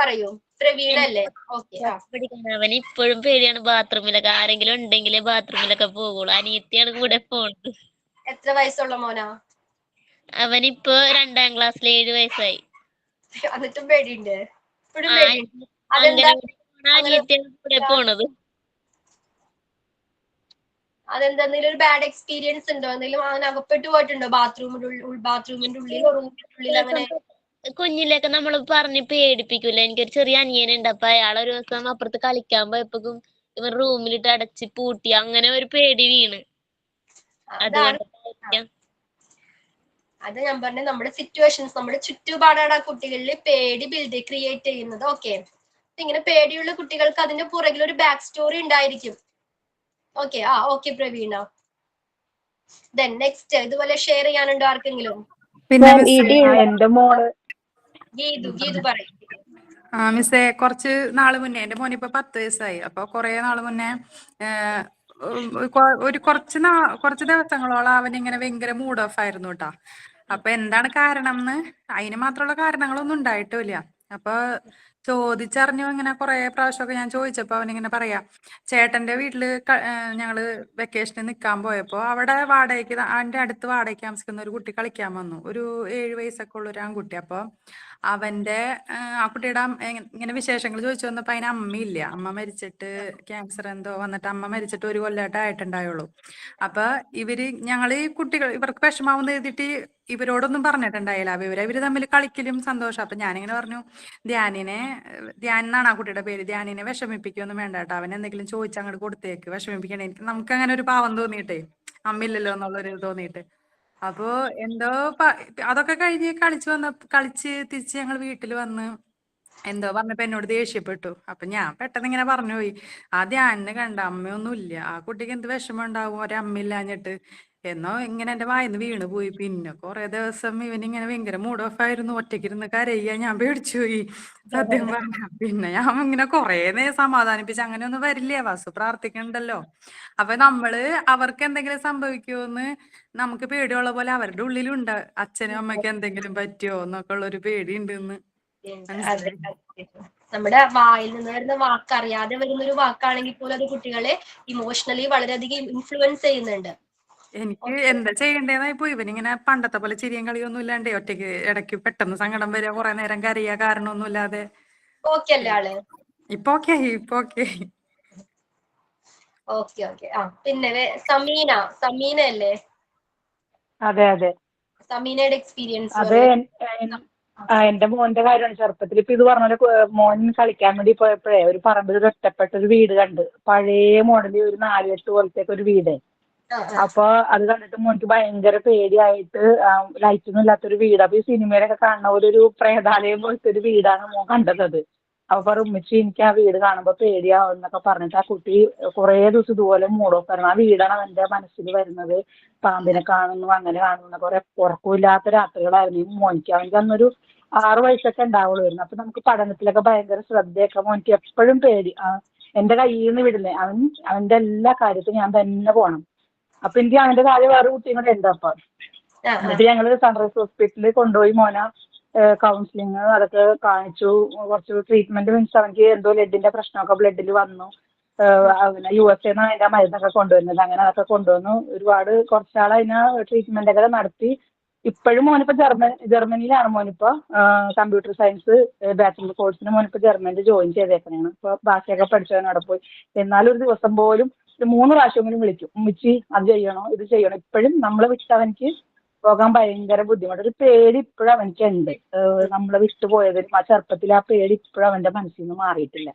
പറയൂ പ്രവീണല്ലേ? ഓക്കെ, അവന് ഇപ്പോഴും പേടിയാണ് ബാത്റൂമിലൊക്കെ. ആരെങ്കിലും ഉണ്ടെങ്കിലേ ബാത്റൂമിലൊക്കെ പോകുള്ളൂ. അനിയത്തിയാണ് കൂടെ പോണത്. എത്ര വയസ്സുള്ള മോനാ? അവനിപ്പോ 2ാം ക്ലാസ്സിൽ 7 വയസ്സായി. എന്നിട്ടും പേടിയുണ്ട്? ഇപ്പോഴും പേടിയുണ്ട്? അതെന്താ? അങ്ങനെ അനിയത്തിയാണ് കൂടെ പോണത്. അതെന്തെങ്കിലും ഒരു ബാഡ് എക്സ്പീരിയൻസ് ഉണ്ടോ? എന്തെങ്കിലും അങ്ങനെ അകപ്പെട്ടു പോയിട്ടുണ്ടോ? ബാത്റൂമിന്റെ ഉള്ളിലോ റൂമിന്റെ ഉള്ളിൽ അങ്ങനെ? കുഞ്ഞിലൊക്കെ നമ്മള് പറഞ്ഞ് പേടിപ്പിക്കൂല. എനിക്കൊരു ചെറിയ അനിയനുണ്ട്. അപ്പൊ അയാൾ ഒരു ദിവസം അപ്പുറത്ത് കളിക്കാൻ പോയപ്പോക്കും ഇവൻ റൂമിലിട്ട് അടച്ച് പൂട്ടി. അങ്ങനെ ഒരു പേടി വീണ്. അതാണ് അത് ഞാൻ പറഞ്ഞ നമ്മുടെ സിറ്റുവേഷൻസ്, നമ്മുടെ ചുറ്റുപാടാണ് ആ കുട്ടികളിൽ പേടി ക്രിയേറ്റ് ചെയ്യുന്നത്. ഓക്കെ, ഇങ്ങനെ പേടിയുള്ള കുട്ടികൾക്ക് അതിന്റെ പുറകിൽ ഒരു ബാക്ക് സ്റ്റോറി ഉണ്ടായിരിക്കും. Okay, okay Praveena. Then next ഇതുപോലെ ഷെയർ ചെയ്യാനുണ്ടോ ആർക്കെങ്കിലും? പിന്നെ എന്റെ മോള് ഗീതു പറയും. മിസ്സേ, കുറച്ച് നാള് മുന്നേ എന്റെ മോനിപ്പോ 10 വയസ്സായി. അപ്പൊ കുറെ നാള് മുന്നേ കുറച്ച് ദിവസങ്ങളോളം അവനിങ്ങനെ ഭയങ്കര മൂഡ് ഓഫ് ആയിരുന്നു കേട്ടാ. അപ്പൊ എന്താണ് കാരണം എന്ന് അതിന് മാത്രമുള്ള കാരണങ്ങളൊന്നും ഉണ്ടായിട്ടില്ല. അപ്പൊ ചോദിച്ചറിഞ്ഞു ഇങ്ങനെ കുറെ പ്രാവശ്യമൊക്കെ ഞാൻ ചോദിച്ചപ്പോ അവനിങ്ങനെ പറയാ, ചേട്ടന്റെ വീട്ടില് ഞങ്ങള് വെക്കേഷന് നിക്കാൻ പോയപ്പോ അവിടെ അവന്റെ അടുത്ത് വാടകയ്ക്ക് താമസിക്കുന്ന ഒരു കുട്ടി കളിക്കാൻ വന്നു. ഒരു 7 വയസ്സൊക്കെ ഉള്ള ഒരു ആൺകുട്ടി. അപ്പൊ അവന്റെ ആ കുട്ടിയുടെ ഇങ്ങനെ വിശേഷങ്ങൾ ചോദിച്ചു വന്നപ്പോ അതിന് അമ്മയില്ല. അമ്മ മരിച്ചിട്ട് ക്യാൻസർ എന്തോ വന്നിട്ട് അമ്മ മരിച്ചിട്ട് 1 കൊല്ലമായിട്ട് ആയിട്ടുണ്ടായുള്ളൂ. അപ്പൊ ഞങ്ങള് ഈ കുട്ടികൾ ഇവർക്ക് വിഷമാവുന്ന എഴുതിയിട്ട് ഇവരോടൊന്നും പറഞ്ഞിട്ടുണ്ടായില്ല. അപ്പൊ ഇവര് തമ്മിൽ കളിക്കലും സന്തോഷം. അപ്പൊ ഞാനിങ്ങനെ പറഞ്ഞു, ധ്യാൻ എന്നാണ് ആ കുട്ടിയുടെ പേര്, ധ്യാനിനെ വിഷമിപ്പിക്കൊന്നും വേണ്ട കേട്ടോ, അവൻ എന്തെങ്കിലും ചോദിച്ചാൽ അങ്ങോട്ട് കൊടുത്തേക്ക്, വിഷമിപ്പിക്കണേ. നമുക്ക് അങ്ങനെ ഒരു പാവം തോന്നിയിട്ടേ, അമ്മില്ലല്ലോ എന്നുള്ളൊരു തോന്നിയിട്ട്. അപ്പോ എന്തോ അതൊക്കെ കഴിഞ്ഞ് കളിച്ച് തിരിച്ച് ഞങ്ങൾ വീട്ടിൽ വന്ന് എന്തോ പറഞ്ഞപ്പോ എന്നോട് ദേഷ്യപ്പെട്ടു. അപ്പൊ ഞാൻ പെട്ടെന്ന് ഇങ്ങനെ പറഞ്ഞു പോയി, ആ ധ്യാനിനെ കണ്ട അമ്മയൊന്നും ഇല്ല, ആ കുട്ടിക്ക് എന്ത് വിഷമം ഉണ്ടാവും ഒരമ്മയില്ലാഞ്ഞിട്ട് എന്നോ ഇങ്ങനെ എന്റെ വായിന്ന് വീണ് പോയി. പിന്നെ കുറെ ദിവസം ഇവനിങ്ങനെ ഭയങ്കര മൂഡ് ഓഫ് ആയിരുന്നു, ഒറ്റയ്ക്കിരുന്ന് കരയ്യ. ഞാൻ പേടിച്ചു പോയി സത്യം പറഞ്ഞ. പിന്നെ ഞാൻ ഇങ്ങനെ കുറെ നേരം സമാധാനിപ്പിച്ച്, അങ്ങനെയൊന്നും വരില്ലേ, വസു പ്രാർത്ഥിക്കണ്ടല്ലോ. അപ്പൊ അവർക്ക് എന്തെങ്കിലും സംഭവിക്കുമോന്ന് നമുക്ക് പേടിയുള്ള പോലെ അവരുടെ ഉള്ളിലുണ്ട്, അച്ഛനും അമ്മയ്ക്കും എന്തെങ്കിലും പറ്റുമോ എന്നൊക്കെ ഉള്ള ഒരു പേടി ഉണ്ടെന്ന് അതെ, മനസ്സിലായി. നമ്മുടെ വായിൽ നിന്ന് വരുന്ന വാക്ക്, അറിയാതെ വരുന്ന ഒരു വാക്കാണെങ്കിൽ പോലും അത് കുട്ടികളെ ഇമോഷണലി വളരെയധികം ഇൻഫ്ലുവൻസ് ചെയ്യുന്നുണ്ട്. എനിക്ക് എന്താ ചെയ്യണ്ടേന്നാ ഇപ്പൊ ഇവനിങ്ങനെ പണ്ടത്തെ പോലെ ചിരിയും കളിയൊന്നും ഇല്ലാണ്ടേ, ഒറ്റയ്ക്ക് ഇടയ്ക്ക് പെട്ടെന്ന് സങ്കടം വരിക, കുറെ നേരം കരയുക, കാരണമൊന്നും ഇല്ലാതെ. ഓക്കെ അല്ലേ ആള്? ഇപ്പൊ ഓക്കെ. ഓക്കെ. പിന്നെ സമീന അല്ലേ? അതെ സമീനയുടെ എക്സ്പീരിയൻസ് അത് എന്റെ മോന്റെ കാര്യമാണ്. ചെറുപ്പത്തിൽ ഇപ്പൊ ഇത് പറഞ്ഞ മോൻ കളിക്കാൻ വേണ്ടി പോയപ്പോഴേ ഒരു പറമ്പിൽ ഒരു ഒറ്റപ്പെട്ട ഒരു വീട് കണ്ട്, പഴയ മോഡല്, ഒരു 4-8 കൊല്ലത്തേക്ക് ഒരു വീട്. അപ്പൊ അത് കണ്ടിട്ട് മോനിക്ക് ഭയങ്കര പേടിയായിട്ട്, ലൈറ്റൊന്നും ഇല്ലാത്തൊരു വീട്. അപ്പൊ ഈ സിനിമയിലൊക്കെ കാണുന്ന പോലെ ഒരു പ്രേതാലയം പോലത്തെ ഒരു വീടാണ് മോൻ കണ്ടത്. അപ്പൊ പറഞ്ഞു, ഉമ്മച്ചി എനിക്ക് ആ വീട് കാണുമ്പോ പേടിയാവും എന്നൊക്കെ പറഞ്ഞിട്ട് ആ കുട്ടി കുറെ ദിവസം ഇതുപോലെ മൂഡ് ഓഫ് ആയിരുന്നു. ആ വീടാണ് അവന്റെ മനസ്സിൽ വരുന്നത്, പാമ്പിനെ കാണുന്നു, അങ്ങനെ കാണുന്നു, കുറെ ഉറക്കമില്ലാത്ത രാത്രികളായിരുന്നു ഈ മോനിക്ക്. അവനിക്ക് അന്നൊരു 6 വയസ്സൊക്കെ ഉണ്ടാവുള്ളൂ. അപ്പൊ നമുക്ക് പഠനത്തിലൊക്കെ ഭയങ്കര ശ്രദ്ധയൊക്കെ, മോനിക്ക് എപ്പോഴും പേടി. എന്റെ കയ്യിൽ നിന്ന് വിടുന്നേ, അവന്റെ എല്ലാ കാര്യത്തിനും ഞാൻ തന്നെ പോണം. അപ്പൊ എനിക്ക് അവന്റെ കാര്യം വേറെ കുട്ടിയും കൂടെ ഉണ്ട്. അപ്പൊ എന്നിട്ട് ഞങ്ങള് സൺറൈസ് ഹോസ്പിറ്റലിൽ കൊണ്ടുപോയി മോനെ കൗൺസിലിങ് അതൊക്കെ കാണിച്ചു. കുറച്ച് ട്രീറ്റ്മെന്റ് മീൻസ് അവനിക്ക് എന്തോ ലെഡിന്റെ പ്രശ്നമൊക്കെ ബ്ലഡിൽ വന്നു. USA അതിന്റെ മരുന്നൊക്കെ കൊണ്ടുവരുന്നത്. അങ്ങനെ അതൊക്കെ കൊണ്ടുവന്നു. കുറച്ചാൾ അതിന് ട്രീറ്റ്മെന്റ് ഒക്കെ നടത്തി. ഇപ്പോഴും മോനിപ്പോ ജർമ്മനിയിലാണ്. മോനിപ്പോ കമ്പ്യൂട്ടർ സയൻസ് ബാച്ചലർ കോഴ്സിന് മോനിപ്പോ ജർമ്മനിയിൽ ജോയിൻ ചെയ്തേക്കണേണ്. ഇപ്പൊ ബാക്കിയൊക്കെ പഠിച്ചവൻ അവിടെ പോയി. എന്നാലും ഒരു ദിവസം പോലും 3 പ്രാവശ്യമെങ്കിലും വിളിക്കും, ഉമ്മച്ചി അത് ചെയ്യണോ ഇത് ചെയ്യണോ. ഇപ്പോഴും നമ്മളെ വിട്ട് അവനിക്ക് പോകാൻ ഭയങ്കര ബുദ്ധിമുട്ട്. ഒരു പേടി ഇപ്പോഴും അവനിക്ക് ഉണ്ട്. നമ്മളെ വിട്ടു പോയതിനും ആ ചെറുപ്പത്തിൽ ആ പേടി ഇപ്പോഴും അവന്റെ മനസ്സിൽ നിന്ന് മാറിയിട്ടില്ല.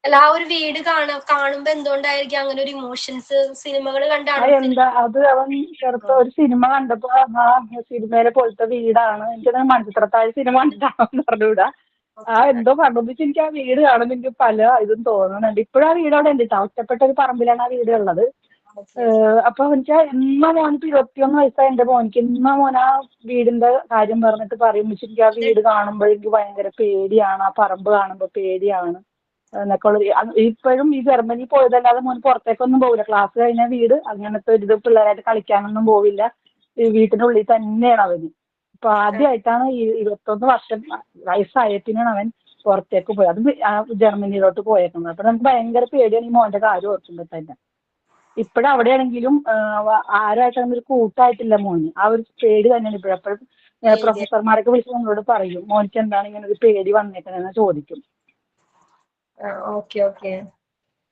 അല്ല, ആ ഒരു വീട് കാണുമ്പോ എന്തുകൊണ്ടായിരിക്കും അങ്ങനെ ഒരു ഇമോഷൻസ്? സിനിമകൾ കണ്ടാണ്? എന്താ അത്, അവൻ ചെറുപ്പം ഒരു സിനിമ കണ്ടപ്പോ ആ സിനിമയിലെ പോലത്തെ വീടാണ്. എനിക്കത് മൺചിത്രത്താഴ് സിനിമ കണ്ടിട്ടാണെന്ന് പറഞ്ഞുകൂടാ. എന്തോ പറഞ്ഞിട്ട് എനിക്ക് ആ വീട് കാണുമ്പോൾ എനിക്ക് പല ഇതും തോന്നുന്നുണ്ട്. ഇപ്പോഴും ആ വീട് അവിടെ ഉണ്ട് കേട്ടോ. ഒറ്റപ്പെട്ട ഒരു പറമ്പിലാണ് ആ വീട് ഉള്ളത്. അപ്പൊ എനിക്ക് എന്നാ മോനിക്ക് 21 വയസ്സായ എന്റെ മോനിക്ക് എന്നാ മോൻ ആ വീടിന്റെ കാര്യം പറഞ്ഞിട്ട് പറയും, എനിക്ക് ആ വീട് കാണുമ്പോൾ എനിക്ക് ഭയങ്കര പേടിയാണ്, ആ പറമ്പ് കാണുമ്പോ പേടിയാണ് എന്നൊക്കെ ഉള്ളത്. ഇപ്പോഴും ഈ ജർമ്മനി പോയതല്ലാതെ മോൻ പുറത്തേക്കൊന്നും പോകില്ല. ക്ലാസ് കഴിഞ്ഞ വീട്, അങ്ങനത്തെ ഒരു ഇത്, പിള്ളേരായിട്ട് കളിക്കാനൊന്നും പോവില്ല. ഈ വീട്ടിനുള്ളിൽ തന്നെയാണ് അവന്. അപ്പൊ ആദ്യമായിട്ടാണ് ഈ 21 വയസ്സായതിനാണ് അവൻ പുറത്തേക്ക് പോയത്. അത് ജർമ്മനിയിലോട്ട് പോയേക്കുന്നത്. അപ്പൊ നമുക്ക് ഭയങ്കര പേടിയാണ് ഈ മോന്റെ കാര്യം ഓർക്കുമ്പോ തന്നെ. ഇപ്പോഴും അവിടെയാണെങ്കിലും ആരായിട്ടാണ് ഒരു കൂട്ടായിട്ടില്ല മോന്. ആ ഒരു പേടി തന്നെയാണ് ഇപ്പോഴും. എപ്പോഴും പ്രൊഫസർമാരൊക്കെ വിളിച്ച് നമ്മളോട് പറയും, മോനിക്ക് എന്താണ് ഇങ്ങനെ ഒരു പേടി വന്നേക്കണെന്ന് ചോദിക്കും. Okay okay.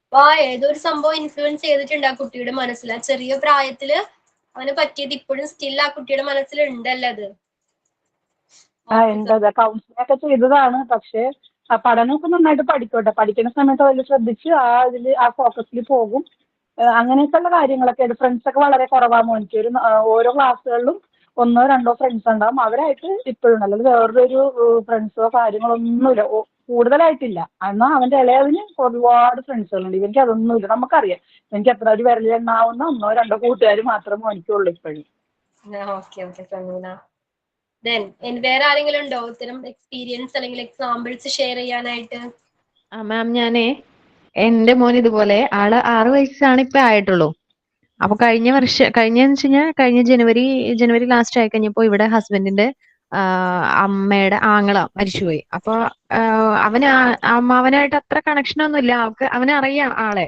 അപ്പൊ ഏതൊരു സംഭവം ഇൻഫ്ലുവൻസ് ചെയ്തിട്ടുണ്ട് ആ കുട്ടിയുടെ മനസ്സിൽ. ആ ചെറിയ പ്രായത്തില് അവന് പറ്റിയത് ഇപ്പോഴും സ്റ്റിൽ ആ കുട്ടിയുടെ മനസ്സിൽ ഉണ്ടല്ലോ അത്. എന്താ കൗൺസിലിംഗ് ഒക്കെ ചെയ്തതാണ്. പക്ഷെ പഠനമൊക്കെ നന്നായിട്ട് പഠിക്കട്ടെ. പഠിക്കുന്ന സമയത്ത് അതിൽ ശ്രദ്ധിച്ച് ആ ഫോക്കസിൽ പോകും. അങ്ങനെയൊക്കെയുള്ള കാര്യങ്ങളൊക്കെ. ഫ്രണ്ട്സ് ഒക്കെ വളരെ കുറവാണ് മോനിക്ക്. ഓരോ ക്ലാസ്സുകളിലും 1 or 2 ഫ്രണ്ട്സ് ഉണ്ടാവും. അവരായിട്ട് ഇപ്പോഴും അല്ലാതെ വേറൊരു ഫ്രണ്ട്സോ കാര്യങ്ങളൊന്നുമില്ല. കൂടുതലായിട്ടില്ല. എന്നാൽ അവന്റെ ഇളയതിന് ഒരുപാട് ഫ്രണ്ട്സുകളുണ്ട്. ഇവനിക്ക് അതൊന്നുമില്ല. നമുക്കറിയാം എനിക്ക് എത്ര ഒരു വിരലിലെണ്ണാവുന്ന 1 or 2 കൂട്ടുകാർ മാത്രമേ എനിക്കുള്ളൂ ഇപ്പോഴും. Okay okay Sameena. വേറെ ആരെങ്കിലും ഉണ്ടോ ഇത്തരം എക്സ്പീരിയൻസ് അല്ലെങ്കിൽ എക്സാമ്പിൾസ് ഷെയർ ചെയ്യാനായിട്ട്? മാം ഞാനേ എന്റെ മോൻ ഇതുപോലെ ആള് 6 വയസ്സാണ് ഇപ്പൊ ആയിട്ടുള്ളൂ. അപ്പൊ കഴിഞ്ഞ ജനുവരി ലാസ്റ്റ് ആയി കഴിഞ്ഞപ്പോ ഇവിടെ ഹസ്ബൻഡിന്റെ അമ്മയുടെ ആങ്ങള മരിച്ചുപോയി. അപ്പൊ അവന് അമ്മാവനായിട്ട് അത്ര കണക്ഷൻ ഒന്നും ഇല്ല. അവന് അറിയാം ആളെ.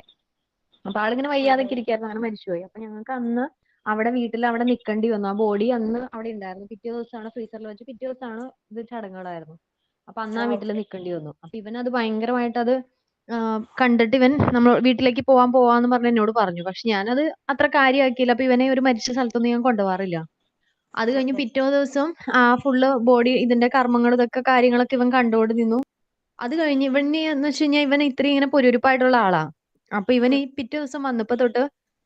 അപ്പൊ ആളിങ്ങനെ വയ്യാതൊക്കെ ഇരിക്കായിരുന്നു, അങ്ങനെ മരിച്ചുപോയി. അപ്പൊ ഞങ്ങൾക്ക് അന്ന് അവിടെ വീട്ടിൽ അവിടെ നിൽക്കേണ്ടി വന്നു. ആ ബോഡി അന്ന് അവിടെ ഉണ്ടായിരുന്നു. പിറ്റേ ദിവസമാണ് ഫ്രീസറിൽ വെച്ച് പിറ്റേ ദിവസമാണ് ഇത് ചടങ്ങുകളായിരുന്നു. അപ്പൊ അന്ന് ആ വീട്ടിൽ നിൽക്കേണ്ടി വന്നു. അപ്പൊ ഇവനത് ഭയങ്കരമായിട്ട് അത് കണ്ടിട്ട് ഇവൻ നമ്മൾ വീട്ടിലേക്ക് പോവാന്ന് പറഞ്ഞ് എന്നോട് പറഞ്ഞു. പക്ഷെ ഞാനത് അത്ര കാര്യമാക്കിയില്ല. അപ്പൊ ഇവനെ ഒരു മരിച്ച സ്ഥലത്തൊന്നും ഞാൻ കൊണ്ടുപോകാറില്ല. അത് കഴിഞ്ഞ് പിറ്റേ ദിവസം ഫുള്ള് ബോഡി ഇതിന്റെ കർമ്മങ്ങൾ ഇതൊക്കെ കാര്യങ്ങളൊക്കെ ഇവൻ കണ്ടോണ്ട് നിന്നു. അത് കഴിഞ്ഞ് ഇവന് എന്ന് വെച്ച് കഴിഞ്ഞാൽ ഇവൻ ഇത്രയും ഇങ്ങനെ പൊരുരിപ്പായിട്ടുള്ള ആളാ. അപ്പൊ ഇവൻ ഈ പിറ്റേ ദിവസം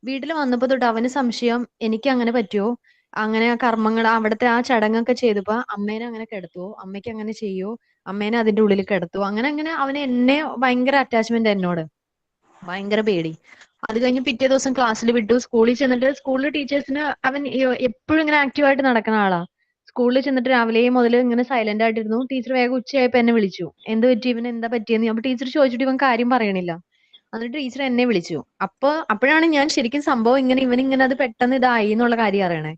വീട്ടിൽ വന്നപ്പോ തൊട്ട് അവന് സംശയം എനിക്ക് അങ്ങനെ പറ്റുമോ, അങ്ങനെ ആ കർമ്മങ്ങൾ അവിടുത്തെ ആ ചടങ്ങൊക്കെ ചെയ്തപ്പോ അമ്മേനെ അങ്ങനെ കിടത്തുവോ, അമ്മയ്ക്ക് അങ്ങനെ ചെയ്യോ, അമ്മേനെ അതിന്റെ ഉള്ളിൽ കിടത്തുവോ, അങ്ങനെ അവന് എന്നെ ഭയങ്കര അറ്റാച്ച്മെന്റ് എന്നോട്, ഭയങ്കര പേടി. അത് കഴിഞ്ഞ് പിറ്റേ ദിവസം ക്ലാസ്സിൽ വിട്ടു. സ്കൂളിൽ ചെന്നിട്ട് സ്കൂളിലെ ടീച്ചേഴ്സിന് അവൻ എപ്പോഴും ഇങ്ങനെ ആക്റ്റീവായിട്ട് നടക്കുന്ന ആളാ. സ്കൂളിൽ ചെന്നിട്ട് രാവിലെ മുതൽ ഇങ്ങനെ സൈലന്റ് ആയിട്ടിരുന്നു. ടീച്ചർ വേഗം ഉച്ചയായപ്പോ എന്നെ വിളിച്ചു. എന്ത് പറ്റി, ഇവന് എന്താ പറ്റിയെന്ന്. അപ്പൊ ടീച്ചർ ചോദിച്ചിട്ട് ഇവൻ കാര്യം പറയണില്ല. എന്നിട്ട് ടീച്ചർ എന്നെ വിളിച്ചു. അപ്പോഴാണ് ഞാൻ ശരിക്കും സംഭവം ഇവനിങ്ങനെ അത് പെട്ടെന്ന് ഇതായി എന്നുള്ള കാര്യം അറിയണേ.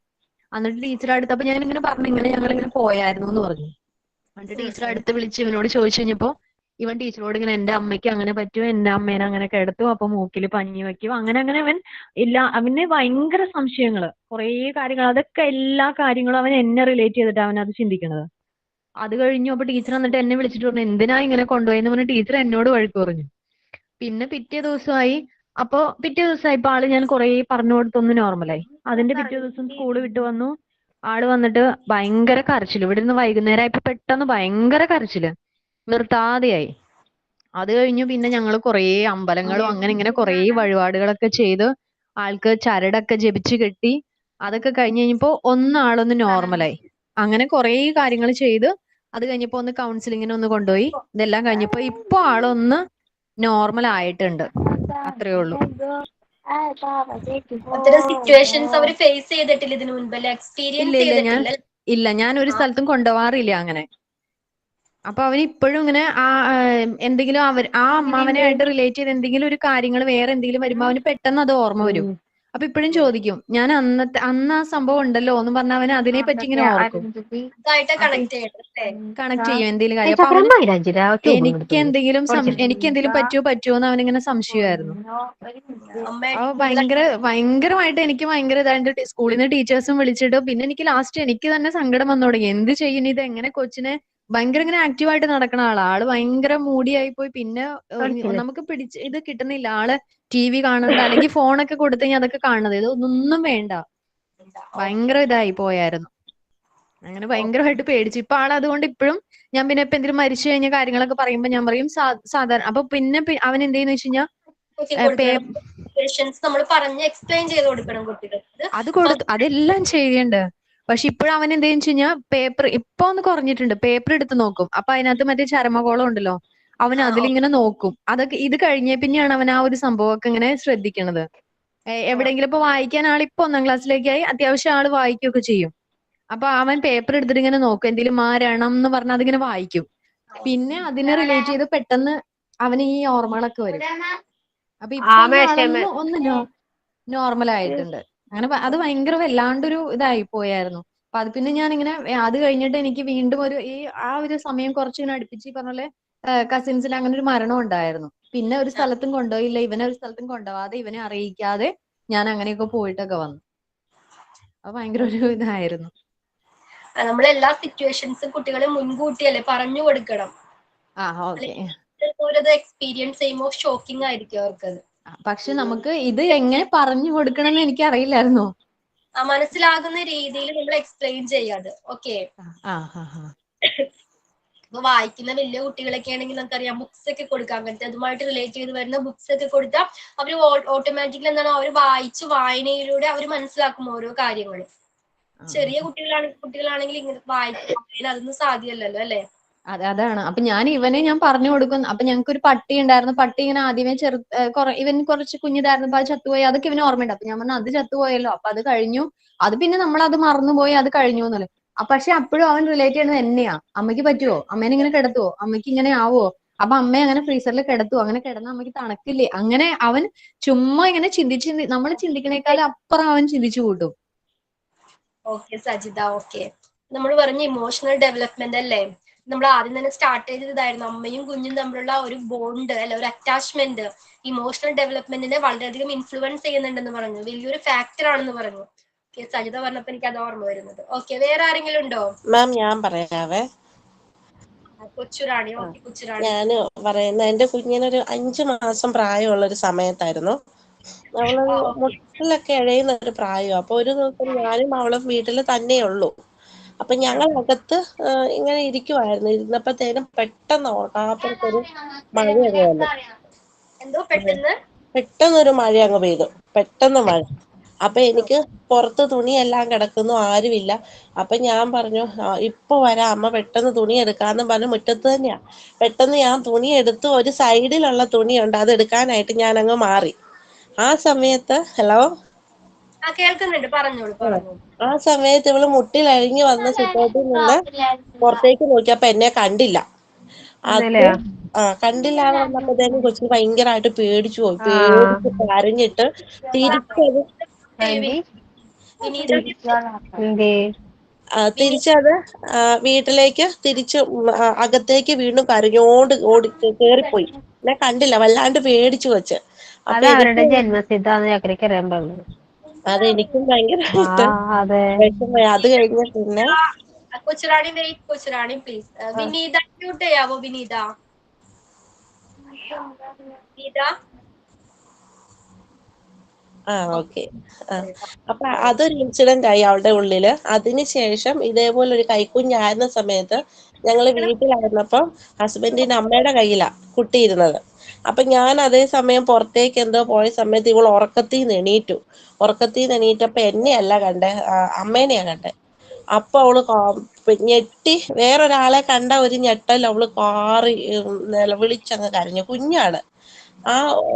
എന്നിട്ട് ടീച്ചർ അടുത്തപ്പോ ഞാൻ ഇങ്ങനെ പറഞ്ഞു, ഞങ്ങളിങ്ങനെ പോയായിരുന്നു എന്ന് പറഞ്ഞു. എന്നിട്ട് ടീച്ചർ അടുത്ത് വിളിച്ച് ഇവനോട് ചോദിച്ചു കഴിഞ്ഞപ്പോ ഇവൻ ടീച്ചറോട് ഇങ്ങനെ എന്റെ അമ്മയ്ക്ക് അങ്ങനെ പറ്റുമോ, എന്റെ അമ്മേനെ അങ്ങനെ കിടത്തും, അപ്പൊ മൂക്കിൽ പഞ്ഞി വെക്കും, അങ്ങനെ അവന് ഭയങ്കര സംശയങ്ങള്, കുറേ കാര്യങ്ങൾ, അതൊക്കെ എല്ലാ കാര്യങ്ങളും അവൻ എന്നെ റിലേറ്റ് ചെയ്തിട്ട് അവൻ അത് ചിന്തിക്കണത്. അത് കഴിഞ്ഞു. അപ്പൊ ടീച്ചർ എന്നിട്ട് എന്നെ വിളിച്ചിട്ട് പറഞ്ഞു എന്തിനാ ഇങ്ങനെ കൊണ്ടുപോയെന്ന് പറഞ്ഞ് ടീച്ചർ എന്നോട് വഴക്ക് പറഞ്ഞു. പിന്നെ പിറ്റേ ദിവസമായപ്പോ ആള് ഞാൻ കുറെ പറഞ്ഞു കൊടുത്തൊന്ന് നോർമലായി. അതിന്റെ പിറ്റേ ദിവസം സ്കൂള് വിട്ട് വന്നു. ആള് വന്നിട്ട് ഭയങ്കര കരച്ചില്. ഇവിടെ നിന്ന് വൈകുന്നേരം ആയപ്പോ പെട്ടെന്ന് ഭയങ്കര കരച്ചില് നിർത്താതെയായി. അത് കഴിഞ്ഞു പിന്നെ ഞങ്ങൾ കുറേ അമ്പലങ്ങളും അങ്ങനെ ഇങ്ങനെ കുറേ വഴിപാടുകളൊക്കെ ചെയ്ത് ആൾക്ക് ചരടൊക്കെ ജപിച്ച് കെട്ടി. അതൊക്കെ കഴിഞ്ഞ് കഴിഞ്ഞപ്പോ ആളൊന്ന് നോർമലായി. അങ്ങനെ കുറേ കാര്യങ്ങൾ ചെയ്ത് അത് കഴിഞ്ഞപ്പോ ഒന്ന് കൗൺസിലിങ്ങിന് ഒന്ന് കൊണ്ടുപോയി. ഇതെല്ലാം കഴിഞ്ഞപ്പോ ഇപ്പൊ ആളൊന്ന് നോർമൽ ആയിട്ടുണ്ട്. അത്രേ ഉള്ളൂ. അത്തരം സിറ്റുവേഷൻസ് അവർ ഫേസ് ചെയ്തിട്ടില്ല ഇതിനു മുൻപ്, എക്സ്പീരിയൻസ് ചെയ്തിട്ടില്ല. ഞാൻ ഒരു സ്ഥലത്തും കൊണ്ടുപോവാറില്ല അങ്ങനെ. അപ്പൊ അവന് ഇപ്പോഴും ഇങ്ങനെ എന്തെങ്കിലും ആ അമ്മാവനായിട്ട് റിലേറ്റ് ചെയ്ത് എന്തെങ്കിലും ഒരു കാര്യങ്ങൾ വേറെ എന്തെങ്കിലും വരുമ്പോ അവന് പെട്ടെന്ന് അത് ഓർമ്മ വരും. അപ്പൊ ഇപ്പോഴും ചോദിക്കും ഞാൻ അന്ന് ആ സംഭവം ഉണ്ടല്ലോ എന്ന് പറഞ്ഞ അവന് അതിനെ പറ്റി ഇങ്ങനെ ഓർക്കും, കണക്ട് ചെയ്യും എന്തെങ്കിലും കാര്യം. അപ്പൊ എനിക്ക് എന്തെങ്കിലും പറ്റുമോ എന്ന് അവനിങ്ങനെ സംശയമായിരുന്നു. അപ്പൊ ഭയങ്കരമായിട്ട് എനിക്ക് ഭയങ്കര ഇതായിട്ട് സ്കൂളിൽ നിന്ന് ടീച്ചേഴ്സും വിളിച്ചിട്ട് പിന്നെ എനിക്ക് ലാസ്റ്റ് എനിക്ക് തന്നെ സങ്കടം വന്നു തുടങ്ങി. എന്ത് ചെയ്യുന്നു ഇത്, എങ്ങനെ കൊച്ചിനെ ഭയങ്കര ഇങ്ങനെ ആക്റ്റീവായിട്ട് നടക്കണ ആള് ഭയങ്കര മൂടിയായി പോയി. പിന്നെ നമുക്ക് ഇത് കിട്ടുന്നില്ല. ആള് TV കാണണ്ട, അല്ലെങ്കിൽ ഫോണൊക്കെ കൊടുത്തു കഴിഞ്ഞാൽ അതൊക്കെ കാണുന്നത്, ഇതൊന്നും വേണ്ട. ഭയങ്കര ഇതായി പോയായിരുന്നു. അങ്ങനെ ഭയങ്കരമായിട്ട് പേടിച്ചു. ഇപ്പൊ അതുകൊണ്ട് ഇപ്പോഴും ഞാൻ പിന്നെ ഇപ്പൊ എന്തെങ്കിലും മരിച്ചു കഴിഞ്ഞ കാര്യങ്ങളൊക്കെ പറയുമ്പോ ഞാൻ പറയും സാധാരണ. അപ്പൊ പിന്നെ അവൻ എന്ത് ചെയ്യുന്ന വെച്ച് കഴിഞ്ഞാൽ നമ്മൾ പറഞ്ഞ് എക്സ്പ്ലെയിൻ ചെയ്ത് കൊടുക്കണം കുട്ടികൾക്ക്. അതെല്ലാം ചെയ്യണ്ട്. പക്ഷെ ഇപ്പോഴും അവൻ എന്ത് വെച്ച് കഴിഞ്ഞാൽ പേപ്പർ ഇപ്പൊ ഒന്ന് കുറഞ്ഞിട്ടുണ്ട്. പേപ്പർ എടുത്ത് നോക്കും. അപ്പൊ അതിനകത്ത് മറ്റേ ചരമകോളം ഉണ്ടല്ലോ, അവൻ അതിലിങ്ങനെ നോക്കും. അതൊക്കെ ഇത് കഴിഞ്ഞ പിന്നെയാണ് അവൻ ആ ഒരു സംഭവമൊക്കെ ഇങ്ങനെ ശ്രദ്ധിക്കണത്. എവിടെയെങ്കിലും ഇപ്പൊ വായിക്കാൻ ആളിപ്പോ 1ാം ക്ലാസ്സിലേക്കായി, അത്യാവശ്യം ആള് വായിക്കുകയൊക്കെ ചെയ്യും. അപ്പൊ അവൻ പേപ്പർ എടുത്തിട്ട് ഇങ്ങനെ നോക്കും, എന്തെങ്കിലും മാരണം എന്ന് പറഞ്ഞാൽ അതിങ്ങനെ വായിക്കും. പിന്നെ അതിനെ റിലേറ്റ് ചെയ്ത് പെട്ടെന്ന് അവന് ഈ ഓർമ്മകളൊക്കെ വരും. അപ്പൊ ഇപ്പൊ ഒന്ന് നോർമൽ ആയിട്ടുണ്ട്. അങ്ങനെ അത് ഭയങ്കര വല്ലാണ്ടൊരു ഇതായി പോയായിരുന്നു. അപ്പൊ അത് പിന്നെ ഞാനിങ്ങനെ അത് കഴിഞ്ഞിട്ട് എനിക്ക് വീണ്ടും ആ ഒരു സമയം കുറച്ചിങ്ങനെ അടുപ്പിച്ച് പറഞ്ഞ പോലെ കസിൻസിൽ അങ്ങനെ ഒരു മരണം ഉണ്ടായിരുന്നു. പിന്നെ ഒരു സ്ഥലത്തും കൊണ്ടുപോയില്ല, ഇവനെ ഒരു സ്ഥലത്തും കൊണ്ടുപോവാതെ ഇവനെ അറിയിക്കാതെ ഞാൻ അങ്ങനെയൊക്കെ പോയിട്ടൊക്കെ വന്നു. അത് ഭയങ്കര ഒരു ഇതായിരുന്നു. നമ്മൾ എല്ലാ സിറ്റുവേഷൻസും കുട്ടികളെ മുൻകൂട്ടിയല്ലേ പറഞ്ഞു കൊടുക്കണം. ഓരോ എക്സ്പീരിയൻസ് ചെയ്യുമ്പോൾ ഷോക്കിംഗ് ആയിരിക്കും അവർക്കത്. പക്ഷെ നമുക്ക് ഇത് എങ്ങനെ പറഞ്ഞു കൊടുക്കണമെന്ന് എനിക്ക് അറിയില്ലായിരുന്നോ. മനസ്സിലാകുന്ന രീതിയിൽ നമ്മൾ എക്സ്പ്ലെയിൻ ചെയ്യാത്. ഓക്കെ, ഇപ്പൊ വായിക്കുന്ന വലിയ കുട്ടികളൊക്കെ ആണെങ്കിൽ നമുക്കറിയാം ബുക്സ് ഒക്കെ കൊടുക്കാം, അങ്ങനത്തെ അതുമായിട്ട് റിലേറ്റ് ചെയ്ത് വരുന്ന ബുക്സ് ഒക്കെ കൊടുത്താൽ അവര് ഓട്ടോമാറ്റിക്കലി എന്താണ് അവർ വായനയിലൂടെ അവർ മനസ്സിലാക്കും ഓരോ കാര്യങ്ങൾ. ചെറിയ കുട്ടികളാണെങ്കിൽ ഇങ്ങനെ വായിക്കാൻ അതൊന്നും സാധ്യമല്ലല്ലോ അല്ലെ. അതാണ്. അപ്പൊ ഞാൻ പറഞ്ഞു കൊടുക്കും. അപ്പൊ ഞങ്ങൾക്ക് ഒരു പട്ടി ഉണ്ടായിരുന്നു. പട്ടി ഇങ്ങനെ ആദ്യമേ ഇവൻ കുറച്ച് കുഞ്ഞിതായിരുന്നപ്പോ അത് ചത്തുപോയി. അതൊക്കെ ഇവന് ഓർമ്മയുണ്ട്. അപ്പൊ ഞാൻ പറഞ്ഞു അത് ചത്തുപോയല്ലോ, അപ്പൊ അത് കഴിഞ്ഞു, അത് പിന്നെ നമ്മൾ അത് മറന്നുപോയി, അത് കഴിഞ്ഞു എന്നല്ലേ. പക്ഷെ അപ്പോഴും അവൻ റിലേറ്റ് ചെയ്യുന്നത് എന്നെയാ. അമ്മയ്ക്ക് പറ്റുവോ, അമ്മേനെ ഇങ്ങനെ കിടത്തുവോ, അമ്മയ്ക്ക് ഇങ്ങനെ ആവോ, അപ്പൊ അമ്മയെ അങ്ങനെ ഫ്രീസറിൽ കിടത്തുവോ, അങ്ങനെ കിടന്ന അമ്മയ്ക്ക് തണുക്കില്ലേ, അങ്ങനെ അവൻ ചുമ്മാ ഇങ്ങനെ നമ്മൾ ചിന്തിക്കണേക്കാളും അപ്പുറം അവൻ ചിന്തിച്ചു കൂട്ടും. Okay Sajitha, okay. നമ്മൾ പറഞ്ഞ ഇമോഷണൽ ഡെവലപ്മെന്റ് അല്ലേ, നമ്മൾ ആദ്യം തന്നെ സ്റ്റാർട്ട് ചെയ്തതായിരുന്നു അമ്മയും കുഞ്ഞും തമ്മിലുള്ള ഒരു ബോണ്ട് അല്ലെ, ഒരു അറ്റാച്ച്മെന്റ് ഇമോഷണൽ ഡെവലപ്മെന്റിനെ വളരെയധികം ഇൻഫ്ലുവൻസ് ചെയ്യുന്നുണ്ടെന്ന് പറഞ്ഞു, വലിയൊരു ഫാക്ടർ ആണെന്ന് പറഞ്ഞു. സജിത പറഞ്ഞപ്പോ എനിക്ക് അത് ഓർമ്മ വരുന്നത്. ഓക്കെ, വേറെ ആരെങ്കിലും ഉണ്ടോ? മാം ഞാൻ പറയാവേ. കൊച്ചുറാണി. ഓക്കെ കൊച്ചുറാണി. ഞാന് പറയുന്ന എന്റെ കുഞ്ഞിനൊരു 5 മാസം പ്രായമുള്ള ഒരു സമയത്തായിരുന്നു. അവള് മുട്ടിലൊക്കെ ഇഴയുന്ന ഒരു പ്രായം. അപ്പൊ ഒരു ദിവസം ഞാനും അവളും വീട്ടിൽ തന്നെ ഉള്ളൂ. അപ്പൊ ഞങ്ങൾ അകത്ത് ഇങ്ങനെ ഇരിക്കുവായിരുന്നു. ഇരുന്നപ്പോഴത്തേനും പെട്ടെന്ന് ഓർക്കാപ്പുറത്തൊരു മഴ അങ്ങ് വന്നു. പെട്ടെന്നൊരു മഴ അങ്ങ് പെയ്തു, പെട്ടെന്ന് മഴ. അപ്പൊ എനിക്ക് പുറത്ത് തുണിയെല്ലാം കിടക്കുന്നു, ആരുമില്ല. അപ്പൊ ഞാൻ പറഞ്ഞു ഇപ്പൊ വരാം അമ്മ, പെട്ടെന്ന് തുണി എടുക്കാന്ന് പറഞ്ഞ് മുറ്റത്ത് തന്നെയാ. പെട്ടെന്ന് ഞാൻ തുണി എടുത്തു. ഒരു സൈഡിലുള്ള തുണിയുണ്ട്, അത് എടുക്കാനായിട്ട് ഞാൻ അങ്ങ് മാറി. ആ സമയത്ത് ഹലോ കേൾക്കുന്നുണ്ട്, പറഞ്ഞോളൂ. ആ സമയത്ത് ഇവള് മുട്ടിലഴിഞ്ഞു വന്ന സിറ്റൗട്ടിൽ നിന്ന് പുറത്തേക്ക് നോക്കിയപ്പോ എന്നെ കണ്ടില്ല. അത് കണ്ടില്ലാതെ വന്നപ്പോഴത്തേനും കൊച്ചിന് ഭയങ്കരമായിട്ട് പേടിച്ചു പോയി. പേടിച്ച് കരഞ്ഞിട്ട് തിരിച്ചത് വീട്ടിലേക്ക് തിരിച്ച് അകത്തേക്ക് വീണ്ടും കരഞ്ഞോണ്ട് കേറിപ്പോയി. എന്നെ കണ്ടില്ല, വല്ലാണ്ട് പേടിച്ചു വെച്ച്. അപ്പൊ എനിക്ക് അതെനിക്കും ഭയങ്കരമായിട്ട് വിഷമമായി. അത് കഴിഞ്ഞ പിന്നെ Kochurani wait, Kochurani please. Vineetha mute ചെയ്യാവോ? വിനീത ഓക്കെ. അപ്പൊ അതൊരു ഇൻസിഡന്റ് ആയി അവളുടെ ഉള്ളില്. അതിനുശേഷം ഇതേപോലെ ഒരു കൈക്കുഞ്ഞായിരുന്ന സമയത്ത് ഞങ്ങള് വീട്ടിലായിരുന്നപ്പോ ഹസ്ബൻഡിന്റെ അമ്മയുടെ കയ്യിലാ കുട്ടിയിരുന്നത്. അപ്പൊ ഞാൻ അതേ സമയം പുറത്തേക്ക് എന്തോ പോയ സമയത്ത് ഇവൾ ഉറക്കത്തിന്ന് എണീറ്റപ്പോ എന്നെയല്ല കണ്ടേ, അമ്മേനെയാ കണ്ടേ. അപ്പൊ അവള് ഞെട്ടി, വേറൊരാളെ കണ്ട ഒരു ഞെട്ടൽ, അവള് കാറി നിലവിളിച്ചങ്ങ് കരഞ്ഞു. കുഞ്ഞാണ്.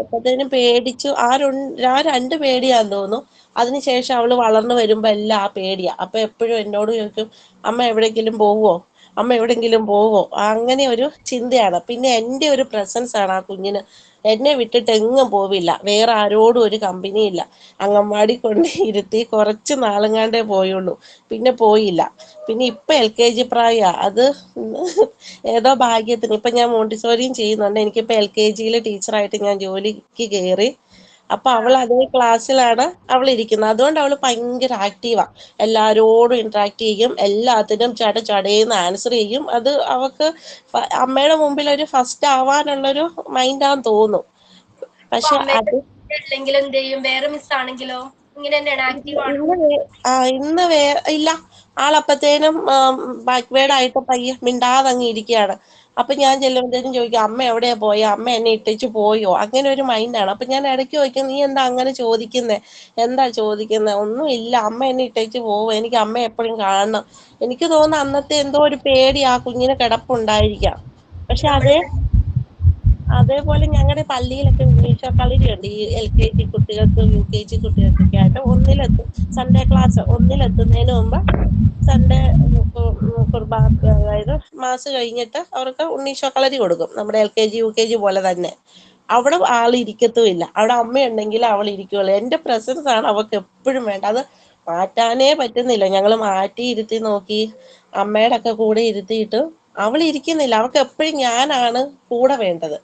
അപ്പത്തേനും പേടിച്ചു. ആ 2 പേടിയാന്ന് തോന്നുന്നു. അതിനുശേഷം അവള് വളർന്നു വരുമ്പോ എല്ലാം ആ പേടിയാ. അപ്പൊ എപ്പോഴും എന്നോട് ചോദിക്കും അമ്മ എവിടെയെങ്കിലും പോവോ, അമ്മ എവിടെയെങ്കിലും പോവോ, അങ്ങനെ ഒരു ചിന്തയാണ്. പിന്നെ എന്റെ ഒരു പ്രസൻസ് ആണ് ആ കുഞ്ഞിന്. എന്നെ വിട്ടിട്ട് എങ്ങും പോവില്ല, വേറെ ആരോടും ഒരു കമ്പനി ഇല്ല. അംഗൻവാടി കൊണ്ട് ഇരുത്തി കുറച്ച് നാളുങ്ങാണ്ടേ പോയുള്ളൂ, പിന്നെ പോയില്ല. പിന്നെ ഇപ്പൊ LKG പ്രായ. അത് ഏതോ ഭാഗ്യത്തിന് ഇപ്പൊ ഞാൻ മോണ്ടിസോറിയും ചെയ്യുന്നുണ്ട്. എനിക്കിപ്പോ LKG ടീച്ചറായിട്ട് ഞാൻ ജോലിക്ക് കയറി. അപ്പൊ അവൾ അതേ ക്ലാസ്സിലാണ് അവൾ ഇരിക്കുന്നത്. അതുകൊണ്ട് അവള് ഭയങ്കര ആക്റ്റീവാ, എല്ലാരോടും ഇന്ററാക്ട് ചെയ്യും, എല്ലാത്തിനും ചടേന്ന് ആൻസർ ചെയ്യും. അത് അവക്ക് അമ്മയുടെ മുമ്പിൽ ഒരു ഫസ്റ്റ് ആവാനുള്ളൊരു മൈൻഡാന്ന് തോന്നും. പക്ഷെ അത് വേറെ മിസ് ആണെങ്കിലോ ഇങ്ങനെ തന്നെയാണ്, ആക്റ്റീവ് ആണോ? ഇന്ന് ഇല്ല, ആളപ്പത്തേനും ബാക്ക്വേർഡ് ആയിട്ട് പയ്യെ മിണ്ടാതങ്ങ് ഇരിക്കുകയാണ്. അപ്പൊ ഞാൻ ചെല്ലുമ്പോഴത്തേനും ചോദിക്കും അമ്മ എവിടെയാ പോയോ, അമ്മ എന്നെ ഇട്ടേച്ച് പോയോ, അങ്ങനെ ഒരു മൈൻഡാണ്. അപ്പൊ ഞാൻ ഇടയ്ക്ക് ചോദിക്കും നീ എന്താ അങ്ങനെ ചോദിക്കുന്നേ, ഒന്നും ഇല്ല, അമ്മ എന്നെ ഇട്ടേച്ച് പോവും, എനിക്ക് അമ്മ എപ്പോഴും കാണണം. എനിക്ക് തോന്നുന്നു അന്നത്തെ എന്തോ ഒരു പേടി ആ കുഞ്ഞിന് കിടപ്പുണ്ടായിരിക്കാം. പക്ഷെ അതേപോലെ ഞങ്ങളുടെ പള്ളിയിലൊക്കെ ഉണ്ണീശോ കളരിയുണ്ട്. ഈ LKG കുട്ടികൾക്കും UKG കുട്ടികൾക്കൊക്കെ ആയിട്ട് സൺഡേ ക്ലാസ് ഒന്നിലെത്തുന്നതിന് മുമ്പ് സൺഡേ കുർബാന, അതായത് മാസ് കഴിഞ്ഞിട്ട് അവർക്ക് ഉണ്ണീശോ കളരി കൊടുക്കും, നമ്മുടെ LKG UKG പോലെ തന്നെ. അവിടെ ആളിരിക്കത്തുമില്ല, അവിടെ അമ്മയുണ്ടെങ്കിൽ അവൾ ഇരിക്കുള്ളൂ. എന്റെ പ്രസൻസ് ആണ് അവൾക്ക് എപ്പോഴും വേണ്ട. അത് മാറ്റാനേ പറ്റുന്നില്ല. ഞങ്ങൾ മാറ്റി ഇരുത്തി നോക്കി, അമ്മയുടെ ഒക്കെ കൂടെ ഇരുത്തിയിട്ട് അവൾ ഇരിക്കുന്നില്ല. അവൾക്ക് എപ്പോഴും ഞാനാണ് കൂടെ വേണ്ടത്.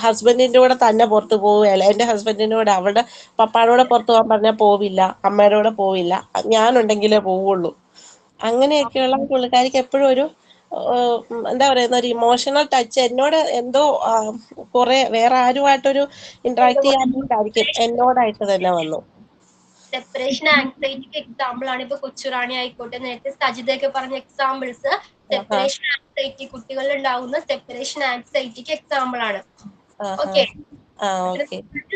ഹസ്ബൻഡിന്റെ കൂടെ തന്നെ പുറത്ത് പോവുകയല്ല. എന്റെ ഹസ്ബൻഡിന്റെ കൂടെ, അവളുടെ പപ്പായുടെ കൂടെ പുറത്ത് പോകാൻ പറഞ്ഞാൽ പോവില്ല, അമ്മയുടെ കൂടെ പോവില്ല, ഞാനുണ്ടെങ്കിലേ പോവുള്ളൂ. അങ്ങനെയൊക്കെയുള്ള പുള്ളിക്കാരിക്ക് എപ്പോഴും ഒരു എന്താ പറയുന്ന ഒരു ഇമോഷണൽ ടച്ച് എന്നോട് എന്തോ കുറെ വേറെ ആരുമായിട്ടൊരു ഇന്ററാക്ട് ചെയ്യാനായിട്ടായിരിക്കും എന്നോടായിട്ട് തന്നെ വന്നു. സെപ്പറേഷൻ ആൻസൈറ്റിക്ക് എക്സാമ്പിൾ ആണ് ഇപ്പൊ കൊച്ചുറാണി ആയിക്കോട്ടെ, നേരത്തെ സജിതയൊക്കെ പറഞ്ഞ എക്സാമ്പിൾസ് സെപ്പറേഷൻ ആൻസൈറ്റി, കുട്ടികളിൽ ഉണ്ടാകുന്ന സെപ്പറേഷൻ ആൻസൈറ്റിക്ക് എക്സാമ്പിൾ ആണ്. ഓക്കെ,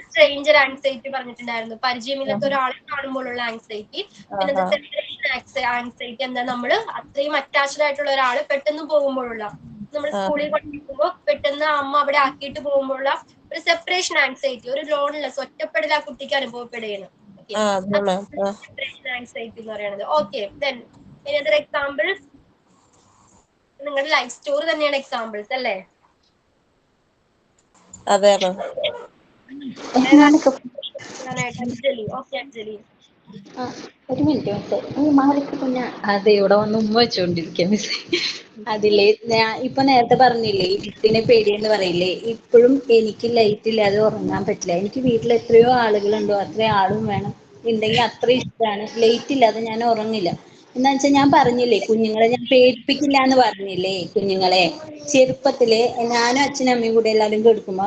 സ്ട്രേഞ്ചർ ആൻസൈറ്റി പറഞ്ഞിട്ടുണ്ടായിരുന്നു, പരിചയമില്ലാത്ത ഒരാളെ കാണുമ്പോഴുള്ള ആൻസൈറ്റി. പിന്നെ സെപ്പറേഷൻ ആൻസൈറ്റി എന്താ, നമ്മള് അത്രയും അറ്റാച്ച്ഡ് ആയിട്ടുള്ള ഒരാള് പെട്ടെന്ന് പോകുമ്പോഴുള്ള, നമ്മൾ സ്കൂളിൽ പഠിക്കുമ്പോൾ പെട്ടെന്ന് അമ്മ അവിടെ ആക്കിയിട്ട് പോകുമ്പോഴുള്ള ഒരു സെപ്പറേഷൻ ആൻസൈറ്റി, ഒരു ലോൺലെസ്, ഒറ്റപ്പെടൽ ആ കുട്ടിക്ക് അനുഭവപ്പെടുകയാണ്. സെപ്പറേഷൻ ആൻസൈറ്റി എന്ന് പറയുന്നത്. Okay, then any other examples? നിങ്ങളുടെ ലൈഫ് സ്റ്റോറി തന്നെയാണ് എക്സാമ്പിൾസ് അല്ലേ? അതെ അഞ്ജലി. ഓക്കെ അഞ്ജലി. ഒരു മിനിറ്റ് മാറിക്ക് പിന്നെ അതെ ഇവിടെ വന്ന് ഉമ്മ വെച്ചോണ്ടിരിക്കുക മിസ്. അതില്ലേ ഞാൻ ഇപ്പൊ നേരത്തെ പറഞ്ഞില്ലേ ഇരുട്ടിനെ പേടിയെന്ന് പറയില്ലേ, ഇപ്പോഴും എനിക്ക് ലൈറ്റ് ഇല്ലാതെ ഉറങ്ങാൻ പറ്റില്ല. എനിക്ക് വീട്ടിൽ എത്രയോ ആളുകളുണ്ടോ അത്രയും ആളും വേണം, ഉണ്ടെങ്കിൽ അത്ര ഇഷ്ടമാണ്. ലൈറ്റ് ഇല്ലാതെ ഞാൻ ഉറങ്ങില്ല. എന്താ വെച്ചാൽ ഞാൻ പറഞ്ഞില്ലേ കുഞ്ഞുങ്ങളെ ഞാൻ പേടിപ്പിക്കില്ല എന്ന് പറഞ്ഞില്ലേ. കുഞ്ഞുങ്ങളെ ചെറുപ്പത്തില് ഞാനും അച്ഛനും അമ്മയും കൂടെ എല്ലാവരും കെടുക്കുമ്പോ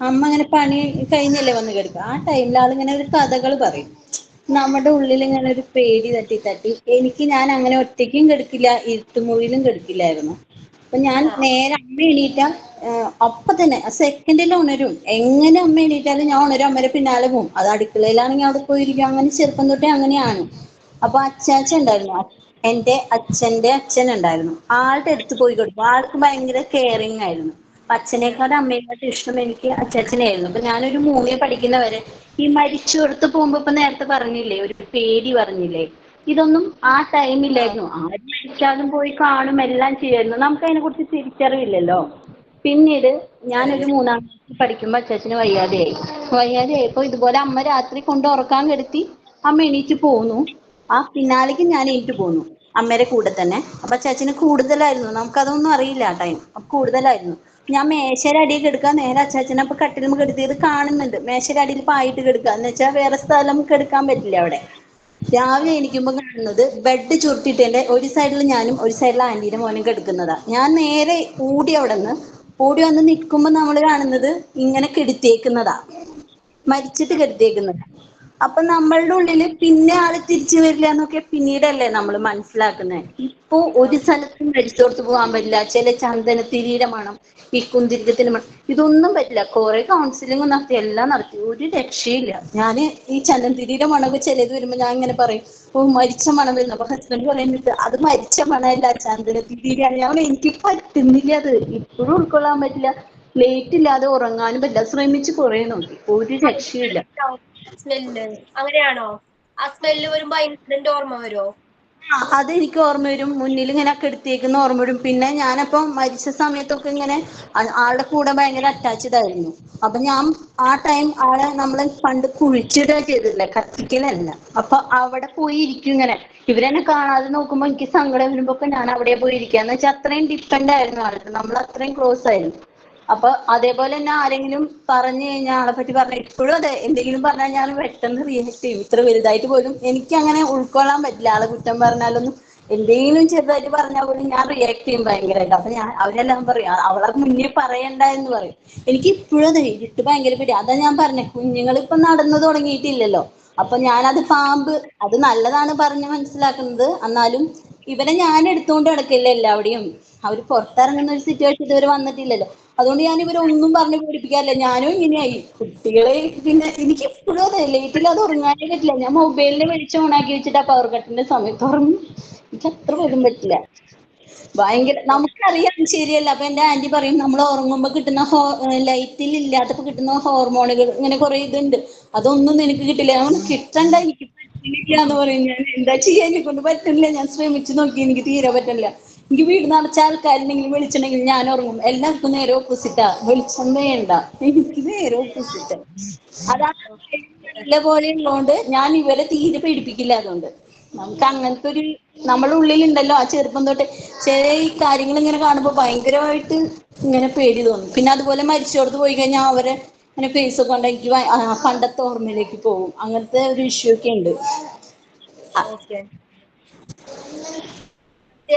അമ്മ അങ്ങനെ പണി കഴിഞ്ഞല്ലേ വന്ന് കിടക്കുക, ആ ടൈമിൽ ആളിങ്ങനെ ഒരു കഥകൾ പറയും. നമ്മുടെ ഉള്ളിൽ ഇങ്ങനെ ഒരു പേടി തട്ടി ഞാൻ അങ്ങനെ ഒറ്റയ്ക്കും കെടുക്കില്ല, ഇരുട്ടുമുറിയിലും കെടുക്കില്ലായിരുന്നു. അപ്പൊ ഞാൻ നേരെ അമ്മ എണീറ്റ അപ്പൊ തന്നെ സെക്കൻഡിൽ ഉണരും. എങ്ങനെ അമ്മ എണീറ്റാലും ഞാൻ ഉണരും, അമ്മയുടെ പിന്നാലെ പോകും. അത് അടുക്കളയിലാണെങ്കിൽ അവിടെ പോയിരിക്കും. അങ്ങനെ ചെറുപ്പം തൊട്ടേ അങ്ങനെയാണ്. അപ്പൊ അച്ചാച്ചൻ ഉണ്ടായിരുന്നു, എന്റെ അച്ഛന്റെ അച്ഛൻ ഉണ്ടായിരുന്നു. ആളുടെ അടുത്ത് പോയി കൊടുക്കും. ആൾക്ക് ഭയങ്കര കെയറിങ് ആയിരുന്നു. അച്ഛനേക്കാളും അമ്മയെക്കാട്ടും ഇഷ്ടം എനിക്ക് അച്ചാച്ചനായിരുന്നു. അപ്പൊ ഞാനൊരു 3 പഠിക്കുന്നവരെ ഈ മരിച്ചുകൊടുത്ത് പോകുമ്പോ ഇപ്പൊ നേരത്തെ പറഞ്ഞില്ലേ ഒരു പേടി പറഞ്ഞില്ലേ, ഇതൊന്നും ആ ടൈമില്ലായിരുന്നു. ആര് മരിച്ചാലും പോയി കാണും, എല്ലാം ചെയ്യായിരുന്നു. നമുക്ക് അതിനെ കുറിച്ച് തിരിച്ചറിവില്ലല്ലോ. പിന്നീട് ഞാനൊരു 3ാം ക്ലാസ്സിൽ പഠിക്കുമ്പോ അച്ചാച്ചന് വയ്യാതെയായപ്പോ ഇതുപോലെ അമ്മ രാത്രി കൊണ്ട് ഉറക്കാൻ കിടത്തി, അമ്മ എണീറ്റ് പോന്നു. ആ പിന്നാലേക്ക് ഞാൻ എണീറ്റ് പോന്നു അമ്മയുടെ കൂടെ തന്നെ. അപ്പൊ അച്ചാച്ചന് കൂടുതലായിരുന്നു, നമുക്കതൊന്നും അറിയില്ല ആ ടൈം, കൂടുതലായിരുന്നു. ഞാൻ മേശയുടെ അടിയിൽ കിടക്കാൻ നേരെ അച്ചാച്ചനെ അപ്പൊ കട്ടിലും കിടത്തിയത് കാണുന്നുണ്ട്. മേശയുടെ അടിയിൽ പായിട്ട് കിടക്കുക എന്ന് വെച്ചാൽ വേറെ സ്ഥലം കിടക്കാൻ പറ്റില്ല അവിടെ. രാവിലെ എണീക്കുമ്പോ കാണുന്നത് ബെഡ് ചുരുട്ടിട്ട് ഒരു സൈഡിൽ ഞാനും ഒരു സൈഡിൽ ആന്റീന്റെ മോനും കിടക്കുന്നതാ. ഞാൻ നേരെ ഓടി വന്ന് നിൽക്കുമ്പോ നമ്മൾ കാണുന്നത് ഇങ്ങനെ കെടുത്തിയേക്കുന്നതാ, മരിച്ചിട്ട് കെടുത്തിയേക്കുന്നതാ. അപ്പൊ നമ്മളുടെ ഉള്ളില് പിന്നെ ആള് തിരിച്ചു വരില്ല എന്നൊക്കെ പിന്നീടല്ലേ നമ്മൾ മനസ്സിലാക്കുന്നത്. ഇപ്പൊ ഒരു സ്ഥലത്തും മരിച്ചോടത്ത് പോകാൻ പറ്റില്ല. ചില ചന്ദനത്തിരിയുടെ മണം, ഈ കുന്തിരിക്കത്തിന്റെ മണം, ഇതൊന്നും പറ്റില്ല. കുറെ കൗൺസിലിംഗ് നടത്തി, എല്ലാം നടത്തി, ഒരു രക്ഷയില്ല. ഞാന് ഈ ചന്ദനത്തിരിയുടെ മണമൊക്കെ ചിലത് വരുമ്പോ ഞാൻ ഇങ്ങനെ പറയും, ഓ മരിച്ച മണം വരുന്നു. അപ്പൊ ഹസ്ബൻഡ് പറയുന്നത് അത് മരിച്ച മണമല്ല, ചന്ദനത്തിരിയാണ്. ഞാൻ എനിക്ക് പറ്റുന്നില്ല, അത് ഇപ്പോഴും ഉൾക്കൊള്ളാൻ പറ്റില്ല. ലേറ്റ് ഇല്ലാതെ ഉറങ്ങാനും പറ്റില്ല. ശ്രമിച്ച് കുറെ നോക്കി, ഒരു രക്ഷയില്ല. സ്മെല്ല് അങ്ങനെയാണോ? ആ സ്മെല്ല് വരുമ്പോ ഇൻസിഡന്റ് ഓർമ്മ വരുമോ? അതെനിക്ക് ഓർമ്മ വരും, മുന്നിൽ ഇങ്ങനെ കെടുത്തിയേക്കുന്ന ഓർമ്മ വരും. പിന്നെ ഞാനപ്പം മരിച്ച സമയത്തൊക്കെ ഇങ്ങനെ ആളുടെ കൂടെ ഭയങ്കര അറ്റാച്ച്ഡ് ആയിരുന്നു. അപ്പൊ ഞാൻ ആ ടൈം ആളെ നമ്മളെ പണ്ട് കുഴിച്ചിടുക ചെയ്തിട്ടില്ല, കത്തിക്കലല്ല. അപ്പൊ അവിടെ പോയി ഇരിക്കും ഇങ്ങനെ. ഇവരെന്നെ കാണാതെ നോക്കുമ്പോ എനിക്ക് സങ്കടം വരുമ്പോ ഞാൻ അവിടെ പോയി ഇരിക്കുക. എന്ന് വെച്ചാൽ അത്രയും ഡിപ്പെൻഡ് ആയിരുന്നു ആൾക്ക്, നമ്മൾ അത്രയും ക്ലോസ് ആയിരുന്നു. അപ്പൊ അതേപോലെ തന്നെ ആരെങ്കിലും പറഞ്ഞു കഴിഞ്ഞാൽ, ആളെ പറ്റി പറഞ്ഞാൽ ഇപ്പോഴും അതെ, എന്തെങ്കിലും പറഞ്ഞാൽ ഞാൻ പെട്ടെന്ന് റിയാക്ട് ചെയ്യും. ഇത്ര വലുതായിട്ട് പോലും എനിക്ക് അങ്ങനെ ഉൾക്കൊള്ളാൻ പറ്റില്ല. ആളെ കുറ്റം പറഞ്ഞാലൊന്നും, എന്തെങ്കിലും ചെറുതായിട്ട് പറഞ്ഞാൽ പോലും ഞാൻ റിയാക്ട് ചെയ്യും ഭയങ്കരമായിട്ട്. അപ്പൊ അവരെല്ലാം പറയും അവളെ മുന്നിൽ പറയണ്ട എന്ന് പറയും. എനിക്ക് ഇപ്പോഴും അതെ, ഇരുട്ട് ഭയങ്കര പേടി. അതാ ഞാൻ പറഞ്ഞേ, കുഞ്ഞുങ്ങൾ ഇപ്പൊ നടന്നു തുടങ്ങിയിട്ടില്ലല്ലോ. അപ്പൊ ഞാനത് പാമ്പ്, അത് നല്ലതാണ് പറഞ്ഞ് മനസ്സിലാക്കുന്നത്. എന്നാലും ഇവരെ ഞാൻ എടുത്തുകൊണ്ട് നടക്കില്ല എല്ലാവിടെയും. അവർ പുറത്തിറങ്ങുന്ന ഒരു സിറ്റുവേഷൻ ഇതുവരെ വന്നിട്ടില്ലല്ലോ. അതുകൊണ്ട് ഞാൻ ഇവരൊന്നും പറഞ്ഞ് പേടിപ്പിക്കാറില്ല. ഞാനും ഇങ്ങനെയായി കുട്ടികളെ. പിന്നെ എനിക്ക് ഇപ്പോഴും അതെ, ലേറ്റില്ലാതെ ഉറങ്ങാനേ പറ്റില്ല. ഞാൻ മൊബൈലിൽ വെളിച്ചം ഓണാക്കി വെച്ചിട്ട് ആ പവർ കട്ടിന്റെ സമയത്ത് ഉറങ്ങും. എനിക്ക് അത്ര പോലും പറ്റില്ല. ഭയങ്കര, നമുക്കറിയാം ശരിയല്ല. അപ്പൊ എന്റെ ആന്റി പറയും, നമ്മൾ ഉറങ്ങുമ്പോ കിട്ടുന്ന ലൈറ്റിൽ ഇല്ലാത്തപ്പോ കിട്ടുന്ന ഹോർമോണുകൾ ഇങ്ങനെ കുറെ ഇതുണ്ട്, അതൊന്നും നിനക്ക് കിട്ടില്ല. കിട്ടണ്ട, എനിക്ക് പറ്റുന്നില്ല എന്ന് പറയും. ഞാൻ എന്താ ചെയ്യാൻ, എന്നെ കൊണ്ട് പറ്റുന്നില്ല. ഞാൻ ശ്രമിച്ചു നോക്കി, എനിക്ക് തീരെ പറ്റില്ല. എനിക്ക് വീട് നിറച്ച ആൾക്കാരുണ്ടെങ്കിലും വിളിച്ചിട്ടുണ്ടെങ്കിൽ ഞാൻ ഉറങ്ങും. എല്ലാവർക്കും നേരെ ഓപ്പോസിറ്റാ, വെളിച്ചം വേണ്ട, എനിക്ക് നേരെ ഓപ്പോസിറ്റാ. അതാണ് നല്ല പോലെ ഉള്ളതുകൊണ്ട് ഞാൻ ഇവരെ തീരെ പേടിപ്പിക്കില്ല. അതുകൊണ്ട് നമുക്ക് അങ്ങനത്തെ ഒരു നമ്മുടെ ഉള്ളിലുണ്ടല്ലോ, ആ ചെറുപ്പം തൊട്ട് ചില ഈ കാര്യങ്ങൾ ഇങ്ങനെ കാണുമ്പോൾ ഭയങ്കരമായിട്ട് ഇങ്ങനെ പേടി തോന്നും. പിന്നെ അതുപോലെ മരിച്ചോടത്ത് പോയി കഴിഞ്ഞാൽ അവരെ അങ്ങനെ ഫേസ് ഒക്കെ കണ്ടാൽ എനിക്ക് പണ്ടത്തെ ഓർമ്മയിലേക്ക് പോകും. അങ്ങനത്തെ ഒരു ഇഷ്യൂ ഒക്കെ ഉണ്ട്.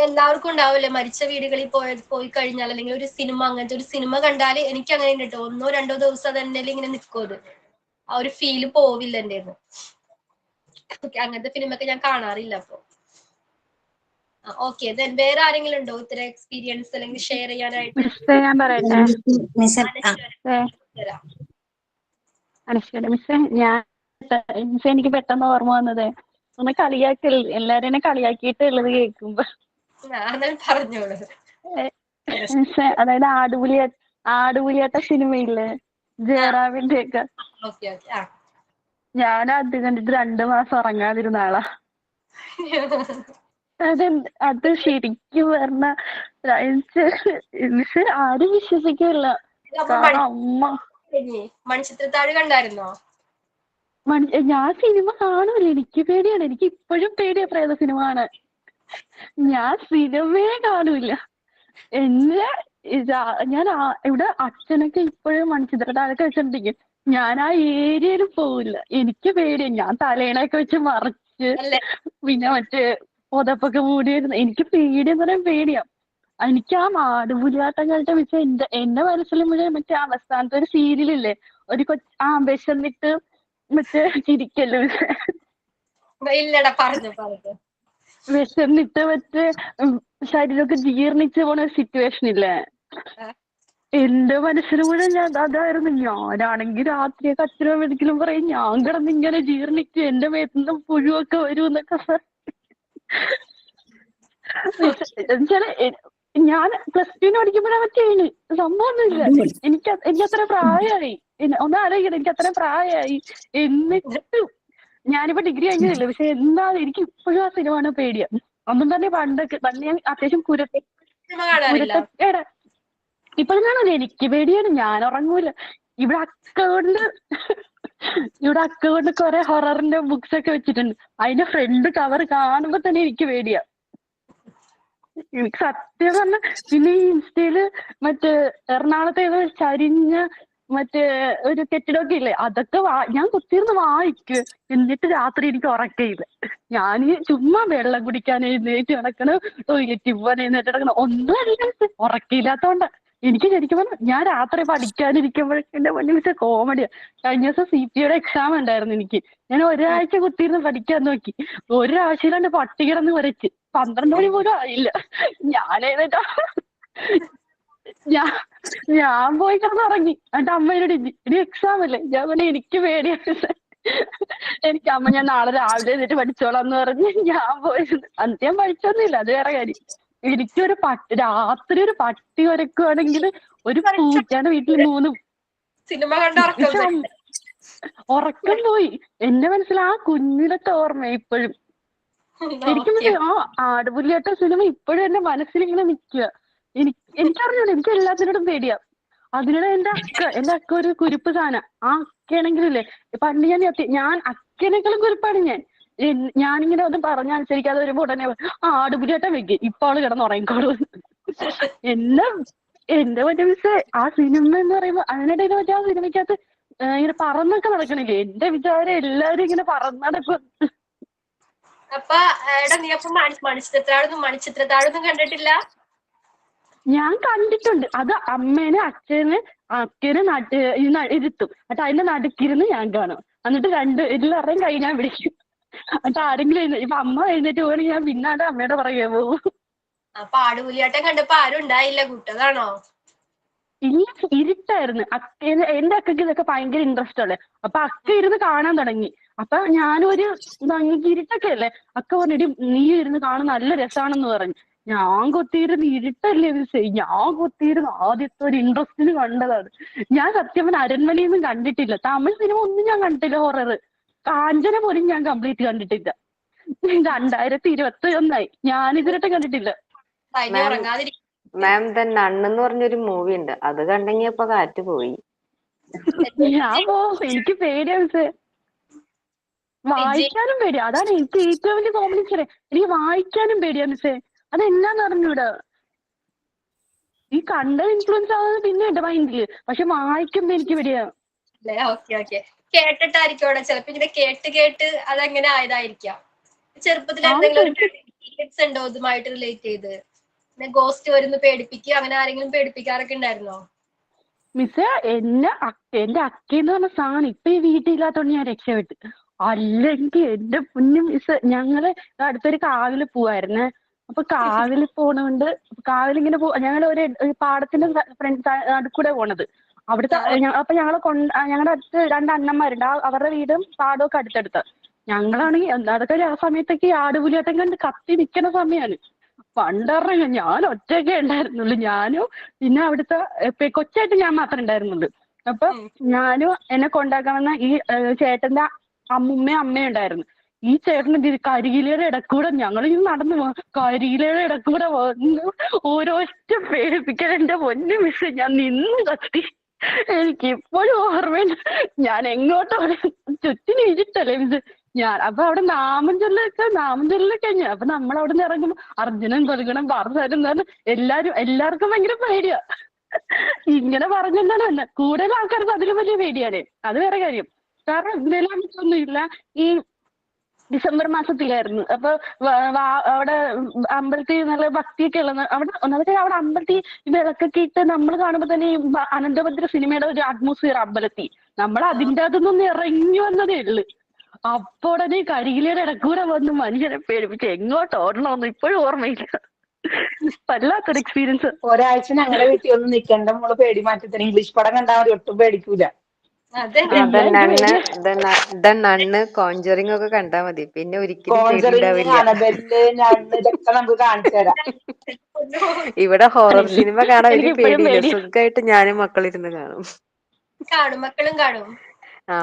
എല്ലാവർക്കും ഉണ്ടാവില്ലേ മരിച്ച വീടുകളിൽ പോയി കഴിഞ്ഞാൽ, അല്ലെങ്കിൽ ഒരു സിനിമ, അങ്ങനത്തെ ഒരു സിനിമ കണ്ടാൽ എനിക്ക് അങ്ങനെ ഉണ്ട് കേട്ടോ, 1-2 ദിവസം തന്നെ ഇങ്ങനെ നിൽക്കും അത്, ആ ഒരു ഫീല് പോവില്ല എൻ്റെ. അങ്ങനത്തെ ഫിലിമൊക്കെ ഞാൻ കാണാറില്ല. അപ്പൊ ഓക്കെ, വേറെ ആരെങ്കിലും ഉണ്ടോ ഇത്തരം എക്സ്പീരിയൻസ് അല്ലെങ്കിൽ ഷെയർ ചെയ്യാനായിട്ട്? ഞാൻ പറയട്ടെ മിസ്സേ, മിസ്സേ എനിക്ക് പെട്ടെന്ന് ഓർമ്മ വന്നത് ഒന്ന് കളിയാക്കൽ, എല്ലാരും എന്നെ കളിയാക്കിയിട്ടുള്ളത് കേൾക്കുമ്പോ പറഞ്ഞോളൂ. മിസ്സേ, അതായത് ആടുപുലിയാട്ട സിനിമയില്ലേ ജയറാമിന്റെ ഒക്കെ, ഞാൻ അത് കണ്ടിട്ട് 2 മാസം ഉറങ്ങാതിരുന്ന ആളാ. അത് ശരിക്കും പറഞ്ഞ മിസ്സേ ആരും വിശ്വസിക്കില്ല. കാരണം അമ്മ മണിച്ചിത്രത്താഴ് കണ്ടായിരുന്നോ? ഞാൻ സിനിമ കാണൂല, എനിക്ക് പേടിയാണ്. എനിക്ക് ഇപ്പോഴും പേടിയാ പ്രേത സിനിമ കാണാൻ. ഞാൻ സിനിമയെ കാണൂല. ഞാൻ ഇവിടെ അച്ഛനൊക്കെ ഇപ്പോഴും മണിച്ചിത്രത്താഴൊക്കെ വെച്ചിട്ടുണ്ടെങ്കിൽ ഞാൻ ആ ഏരിയയിൽ പോവില്ല. എനിക്ക് പേടിയാ. ഞാൻ തലേണയൊക്കെ വെച്ച് മറച്ച് പിന്നെ മറ്റേ പുതപ്പൊക്കെ മൂടിയിരുന്ന് എനിക്ക് പേടിയെന്ന് പറയാൻ പേടിയാ. എനിക്ക് ആ ആടുപുലിയാട്ടം കളിച്ച മിസ്സേ എന്റെ മനസ്സിൽ മുഴുവൻ മറ്റേ അവസാനത്തെ ഒരു സീരിയലില്ലേ, ഒരു വിശന്നിട്ട് മറ്റേ ചിരിക്കല്ലോ വിശന്നിട്ട് മറ്റേ ശരീരമൊക്കെ ജീർണിച്ച് പോണ സിറ്റുവേഷൻ ഇല്ലേ, എന്റെ മനസ്സിന് മുഴുവൻ അതായിരുന്നു. ഞാനാണെങ്കിൽ രാത്രിയൊക്കെ അച്ഛനോ മെഡിക്കലും പറയും ഞാൻ കിടന്നിങ്ങനെ ജീർണിച്ച് എന്റെ മേത്തുനിന്ന് പുഴുവൊക്കെ വരും എന്നൊക്കെ. ഞാൻ +2 പഠിക്കുമ്പോഴാണ് ചെയ്യണ്. സംഭവമൊന്നുമില്ല, എനിക്ക് അത്ര പ്രായമായി. ഒന്ന് ആലോചിക്കണം, എനിക്ക് അത്ര പ്രായമായി. എന്നിട്ടും ഞാനിപ്പോ ഡിഗ്രി കഴിഞ്ഞില്ല, പക്ഷെ എന്താണ് എനിക്ക് ഇപ്പോഴും ആ സിനിമ പേടിയാ. ഒന്നും തന്നെ പണ്ട് ഞാൻ അത്യാവശ്യം കുരുത്തക്കേടാ. ഇപ്പോഴും കാണൂല, എനിക്ക് പേടിയാണ്. ഞാൻ ഉറങ്ങൂല. ഇവിടെ അക്കൗണ്ട് കുറെ ഹൊററിന്റെ ബുക്സ് ഒക്കെ വെച്ചിട്ടുണ്ട്. അതിന്റെ ഫ്രണ്ട് കവർ കാണുമ്പോ തന്നെ എനിക്ക് പേടിയാ. എനിക്ക് സത്യം പറഞ്ഞ പിന്നെ ഈ ഇൻസ്റ്റയില് മറ്റേ എറണാകുളത്തെ ഏതോ ചരിഞ്ഞ മറ്റേ ഒരു കെട്ടിടമൊക്കെ ഇല്ലേ, അതൊക്കെ ഞാൻ കുത്തിയിരുന്ന് വായിക്കും. എന്നിട്ട് രാത്രി എനിക്ക് ഉറക്കയില്ല. ഞാൻ ചുമ്മാ വെള്ളം കുടിക്കാൻ എഴുന്നേറ്റ് നടക്കണം, ടോയ്ലറ്റിൽ പോകാൻ എഴുന്നേറ്റ് നടക്കണം, ഒന്നും അറിയില്ല. ഉറക്കയില്ലാത്തോണ്ട. എനിക്ക് ശരിക്കും പറഞ്ഞാൽ ഞാൻ രാത്രി പഠിക്കാനിരിക്കുമ്പോഴേക്കും എന്റെ മുന്നിൽ വെച്ച കോമഡിയാ. കഴിഞ്ഞ ദിവസം CPയുടെ എക്സാം ഉണ്ടായിരുന്നു എനിക്ക്. ഞാൻ ഒരാഴ്ച കുത്തിയിരുന്ന് പഠിക്കാൻ നോക്കി. ഒരാഴ്ചയിലാണ്ട് പട്ടി കിടന്ന് വരച്ച് 12 മണി പോലും ആയില്ല. ഞാനേതാ ഞാൻ പോയി കിടന്നുറങ്ങി. എന്നിട്ട് അമ്മ എന്നോട് ഇനി എക്സാം അല്ലേ, ഞാൻ പറഞ്ഞ എനിക്ക് പേടിയാണ്. ഞാൻ നാളെ രാവിലെ എന്നിട്ട് പഠിച്ചോളാം എന്ന് പറഞ്ഞ് ഞാൻ പോയിരുന്നു. അന്ന് ഞാൻ പഠിച്ചൊന്നുമില്ല, അത് വേറെ കാര്യം. എനിക്കൊരു രാത്രി ഒരു പട്ടി വരക്കുവാണെങ്കിൽ ഒരു പൂച്ചയുടെ വീട്ടിൽ 3 സിനിമ കണ്ട ഉറക്കം പോയി. എന്റെ മനസ്സിൽ ആ കുഞ്ഞിലത്തെ ഓർമ്മ ഇപ്പോഴും. ശരിക്കും ആ ആടുപുലിയാട്ട സിനിമ ഇപ്പോഴും എന്റെ മനസ്സിൽ ഇങ്ങനെ നിൽക്കുക. എനിക്കറിഞ്ഞൂല, എനിക്ക് എല്ലാത്തിനോടും പേടിയാ. അതിനിടെ എന്റെ അക്ക ഒരു കുരുപ്പ് സാധനം. ആ അക്കയാണെങ്കിലല്ലേ പണ്ട് ഞാൻ അക്കനേക്കാളും കുരുപ്പാണ് ഞാനിങ്ങനെ ഒന്ന് പറഞ്ഞനുസരിക്കാതെ വരുമ്പോ ഉടനെ ആടുപുലിയാട്ടം വെക്കും, ഇപ്പൊ അവള് കിടന്നുറങ്ങിക്കോളൂ. എന്റെ മറ്റേ മിസ്സേ ആ സിനിമ എന്ന് പറയുമ്പോ അതിനിടയിൽ മറ്റേ ആ സിനിമയ്ക്കകത്ത് ഇങ്ങനെ പറന്നൊക്കെ നടക്കണില്ലേ, എന്റെ വിചാരം എല്ലാരും ഇങ്ങനെ പറന്ന് നടക്കും. അപ്പൊ നീ അപ്പൊ മണിച്ചിത്രത്താഴൊന്നും കണ്ടിട്ടില്ല? ഞാൻ കണ്ടിട്ടുണ്ട്. അത് അക്കനെ ഇരുത്തും. എന്നിട്ട് അതിന്റെ നടുക്കിരുന്ന് ഞാൻ കാണും. എന്നിട്ട് എല്ലാവരുടെയും കൈ ഞാൻ പിടിക്കും. എന്നിട്ട് ആരെങ്കിലും ഇപ്പൊ അമ്മ എഴുന്നേറ്റ് പോകണമെങ്കിൽ ഞാൻ പിന്നാണ്ട് അമ്മയുടെ പുറകെ പോകും. അപ്പൊ ആടുപുലിയാട്ടം കണ്ടപ്പോ ആരും ഉണ്ടായില്ല, കൂട്ടതാണോ? ഇല്ല, ഇരുട്ടായിരുന്നു. എന്റെ അക്കയ്ക്ക് ഇതൊക്കെ ഭയങ്കര ഇൻട്രസ്റ്റ് അല്ലേ. അപ്പൊ അക്ക ഇരുന്ന് കാണാൻ തുടങ്ങി. അപ്പൊ ഞാനൊരു ഇരുട്ടൊക്കെ അല്ലേ, അക്ക പറഞ്ഞിട്ട് നീ ഇരുന്ന് കാണാൻ നല്ല രസമാണെന്ന് പറഞ്ഞു. ഞാൻ കൊത്തിയിരുന്ന് ഇരുട്ടല്ലേ മിസ്സേ, ഞാൻ കൊത്തിയിരുന്ന് ആദ്യത്തെ ഒരു ഇൻട്രസ്റ്റിന് കണ്ടതാണ്. ഞാൻ സത്യം പറഞ്ഞ അരൺമനയൊന്നും കണ്ടിട്ടില്ല. തമിഴ് സിനിമ ഒന്നും ഞാൻ കണ്ടിട്ടില്ല. ഹൊറർ കാഞ്ചന പോലും ഞാൻ കംപ്ലീറ്റ് കണ്ടിട്ടില്ല. 2021 ഞാനിതിരട്ടെ കണ്ടിട്ടില്ല. മാം ദ നൺ എന്ന് പറഞ്ഞൊരു മൂവി ഉണ്ട്, അത് കണ്ടെങ്കി ഇപ്പൊ കാറ്റ് പോയി. എനിക്ക് പേടിയാ മിസ്സേ, വായിക്കാനും പേടിയാ. അതാണ് എനിക്ക് ഏറ്റവും വലിയ കോംപ്ലിക്കേഷൻ. എനിക്ക് വായിക്കാനും പേടിയാ മിസ്സേ. അതെന്നാന്ന് അറിഞ്ഞൂടാ. ഈ കണ്ട ഇൻഫ്ലുവൻസ് ആവുന്നത് പിന്നെ ഉണ്ട് മൈൻഡില്, പക്ഷെ വായിക്കുമ്പോ എനിക്ക് പേടിയാ. കേട്ടിട്ടായിരിക്കും ചിലപ്പോ ഇങ്ങനെ കേട്ട് അതങ്ങനെ ആയതായിരിക്കാം. ചെറുപ്പത്തിൽ എക്സ്പീരിയൻസ് ഉണ്ടോ ഇതുമായിട്ട് റിലേറ്റ് ചെയ്ത്? പിന്നെ ഗോസ്റ്റ് വരുന്ന പേടിപ്പിക്കുക, അങ്ങനെ ആരെങ്കിലും പേടിപ്പിക്കാറൊക്കെ ഉണ്ടായിരുന്നോ? മിസ്സേ എന്റെ അക്കയെന്ന് പറഞ്ഞ സാധനം ഇപ്പൊ ഈ വീട്ടിലില്ലാത്തോണ്ട് ഞാൻ രക്ഷപ്പെട്ട്. അല്ലെങ്കിൽ എന്റെ പൊന്നു മിസ്, ഞങ്ങള് അടുത്തൊരു കാവില് പോവായിരുന്നേ. അപ്പൊ കാവില് പോണോണ്ട് കാവിലിങ്ങനെ ഞങ്ങൾ ഒരു പാടത്തിന്റെ ഫ്രണ്ട് നടുക്കൂടെ പോണത്. അവിടുത്തെ അപ്പൊ ഞങ്ങളുടെ അടുത്ത് രണ്ട് അണ്ണന്മാരുണ്ട്. അവരുടെ വീടും പാടമൊക്കെ അടുത്തടുത്ത്. ഞങ്ങളാണെങ്കിൽ അതൊക്കെ ആ സമയത്തൊക്കെ ആടുപുലിയാട്ടം കണ്ട് കത്തി നിൽക്കുന്ന സമയമാണ്. പണ്ടറിഞ്ഞ ഞാൻ ഒറ്റയ്ക്കേ ഉണ്ടായിരുന്നുള്ളൂ. ഞാനും പിന്നെ അവിടുത്തെ കൊച്ചായിട്ട് ഞാൻ മാത്രമേ ഉണ്ടായിരുന്നുള്ളൂ. അപ്പൊ ഞാനും എന്നെ കൊണ്ടാക്കാൻ വന്ന ഈ ചേട്ടന്റെ അമ്മയും ഉണ്ടായിരുന്നു. ഈ ചേട്ടന് കരിയിലയുടെ ഇടക്കൂടെ ഞങ്ങൾ ഈ നടന്നു കരിയിലയുടെ ഇടക്കൂടെ വന്ന് ഓരോറ്റ പേടിപ്പിക്കാൻ എന്റെ പൊന്നു മിസ് ഞാൻ നിന്ന് കത്തി. എനിക്ക് ഇപ്പോഴും ഓർമ്മയുണ്ട്. ഞാൻ എങ്ങോട്ടോ ചുറ്റിന് ഇരിട്ടല്ലേ മിസ്. ഞാൻ അപ്പൊ അവിടെ നാമം ചൊല്ലൊക്കെ കഴിഞ്ഞു. അപ്പൊ നമ്മൾ അവിടെ നിന്ന് ഇറങ്ങുമ്പോ അർജുനൻ കൊൽഗണം പാർസാരും എല്ലാവർക്കും ഭയങ്കര പേടിയാ. ഇങ്ങനെ പറഞ്ഞെന്താണ് തന്നെ കൂടുതൽ ആൾക്കാർക്ക് അതിലും വലിയ പേടിയാണ്. അത് വേറെ കാര്യം. കാരണം ഇതിലൊന്നും ഇല്ല. ഈ ഡിസംബർ മാസത്തിലായിരുന്നു. അപ്പൊ അവിടെ അമ്പലത്തിൽ നല്ല ഭക്തിയൊക്കെ ഉള്ള അവിടെ ഒന്നാമത്തെ അവിടെ അമ്പലത്തിൽ വിളക്കൊക്കെ ഇട്ട് നമ്മൾ കാണുമ്പോ തന്നെ ഈ അനന്തഭദ്ര സിനിമയുടെ ഒരു അറ്റ്മോസ്ഫിയർ അമ്പലത്തിൽ. നമ്മൾ അതിൻ്റെ അകത്തുനിന്ന് ഇറങ്ങി വന്നതേ ഉള്ളു. അപ്പൊ ഉടനെ കരിയിലയുടെ ഇടക്കൂടെ വന്ന് മനുഷ്യനെ പേടിപ്പിച്ച് എങ്ങോട്ട് ഓടണമെന്ന് ഇപ്പോഴും ഓർമ്മയില്ല. വല്ലാത്തൊരു എക്സ്പീരിയൻസ്. ഒരാഴ്ച ഞങ്ങളുടെ വീട്ടിൽ ഒന്ന് നിൽക്കേണ്ട മോള് പേടി മാറ്റത്തിന് ഇംഗ്ലീഷ് പടം കണ്ടാൽ മതി, ഒട്ടും പേടിക്കൂല. നണ്ണ് കോഞ്ചറിങ് ഒക്കെ കണ്ടാ മതി, പിന്നെ ഒരിക്കലും പേടി കോൺജറിങ്, ഉണ്ടാവില്ല. അനബെല്ല്, ഞണ്ണ് ഇതൊക്കെ നമുക്ക് കാണിച്ചു തരാം. ഇവിടെ ഹൊറർ സിനിമ കാണാൻ ഒരു എനിക്ക് ഇപ്പോഴും പേടിയില്ല, പേടി. സുഖമായിട്ട് ഞാനും മക്കളിരുന്ന് കാണും. മക്കളും കാണും.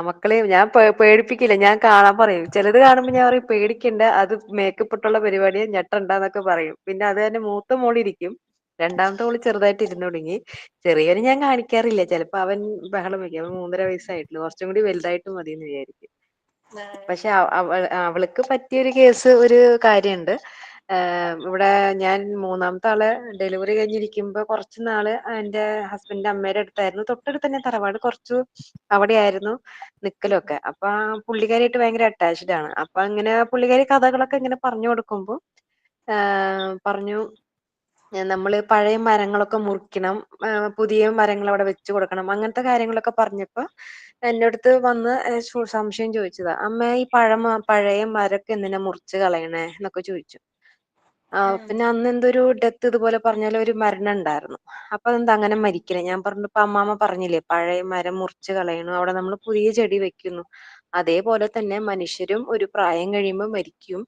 മക്കളെ ഞാൻ പേടിപ്പിക്കില്ല, ഞാൻ കാണാൻ പറയും. ചിലത് കാണുമ്പോ ഞാൻ പറയും പേടിക്കണ്ട, അത് മേക്കപ്പ് ഇട്ടുള്ള പരിപാടിയെ ഞെട്ടണ്ടെന്നൊക്കെ പറയും. പിന്നെ അത് തന്നെ മൂത്ത മോളിരിക്കും, രണ്ടാമത്തെ മോള് ചെറുതായിട്ട് ഇരുന്ന് തുടങ്ങി. ചെറിയവന് ഞാൻ കാണിക്കാറില്ല, ചിലപ്പോ അവൻ ബഹളം വെക്കും. അവൻ 3.5 വയസ്സായിട്ടുള്ളൂ, കുറച്ചും കൂടി വലുതായിട്ട് മതി എന്ന് വിചാരിക്കും. പക്ഷെ അവൾക്ക് പറ്റിയൊരു കേസ് ഒരു കാര്യമുണ്ട്. ഇവിടെ ഞാൻ മൂന്നാമത്തെ ആളെ ഡെലിവറി കഴിഞ്ഞിരിക്കുമ്പോ കുറച്ച് നാള് എന്റെ ഹസ്ബൻഡിന്റെ അമ്മയുടെ അടുത്തായിരുന്നു. തൊട്ടടുത്ത് തന്നെ തറവാട്, കുറച്ചു അവിടെയായിരുന്നു നിക്കലൊക്കെ. അപ്പൊ പുള്ളിക്കാരിയായിട്ട് ഭയങ്കര അറ്റാച്ച്ഡ് ആണ്. അപ്പൊ അങ്ങനെ പുള്ളിക്കാരി കഥകളൊക്കെ ഇങ്ങനെ പറഞ്ഞു കൊടുക്കുമ്പോ പറഞ്ഞു, നമ്മള് പഴയ മരങ്ങളൊക്കെ മുറിക്കണം, പുതിയ മരങ്ങൾ അവിടെ വെച്ച് കൊടുക്കണം, അങ്ങനത്തെ കാര്യങ്ങളൊക്കെ പറഞ്ഞപ്പോ എന്റെ അടുത്ത് വന്ന് സംശയം ചോദിച്ചതാ, അമ്മ ഈ പഴയ മരൊക്കെ എന്തിനാ മുറിച്ച് കളയണേ എന്നൊക്കെ ചോദിച്ചു. പിന്നെ അന്ന് എന്തൊരു ഡെത്ത് ഇതുപോലെ പറഞ്ഞാലും ഒരു മരണം ഉണ്ടായിരുന്നു. അപ്പൊ അതെന്താ അങ്ങനെ മരിക്കണേ? ഞാൻ പറഞ്ഞു, ഇപ്പൊ അമ്മാമ്മ പറഞ്ഞില്ലേ പഴയ മരം മുറിച്ച് കളയണു, അവിടെ നമ്മൾ പുതിയ ചെടി വെക്കുന്നു. അതേപോലെ തന്നെ മനുഷ്യരും ഒരു പ്രായം കഴിയുമ്പോൾ മരിക്കും.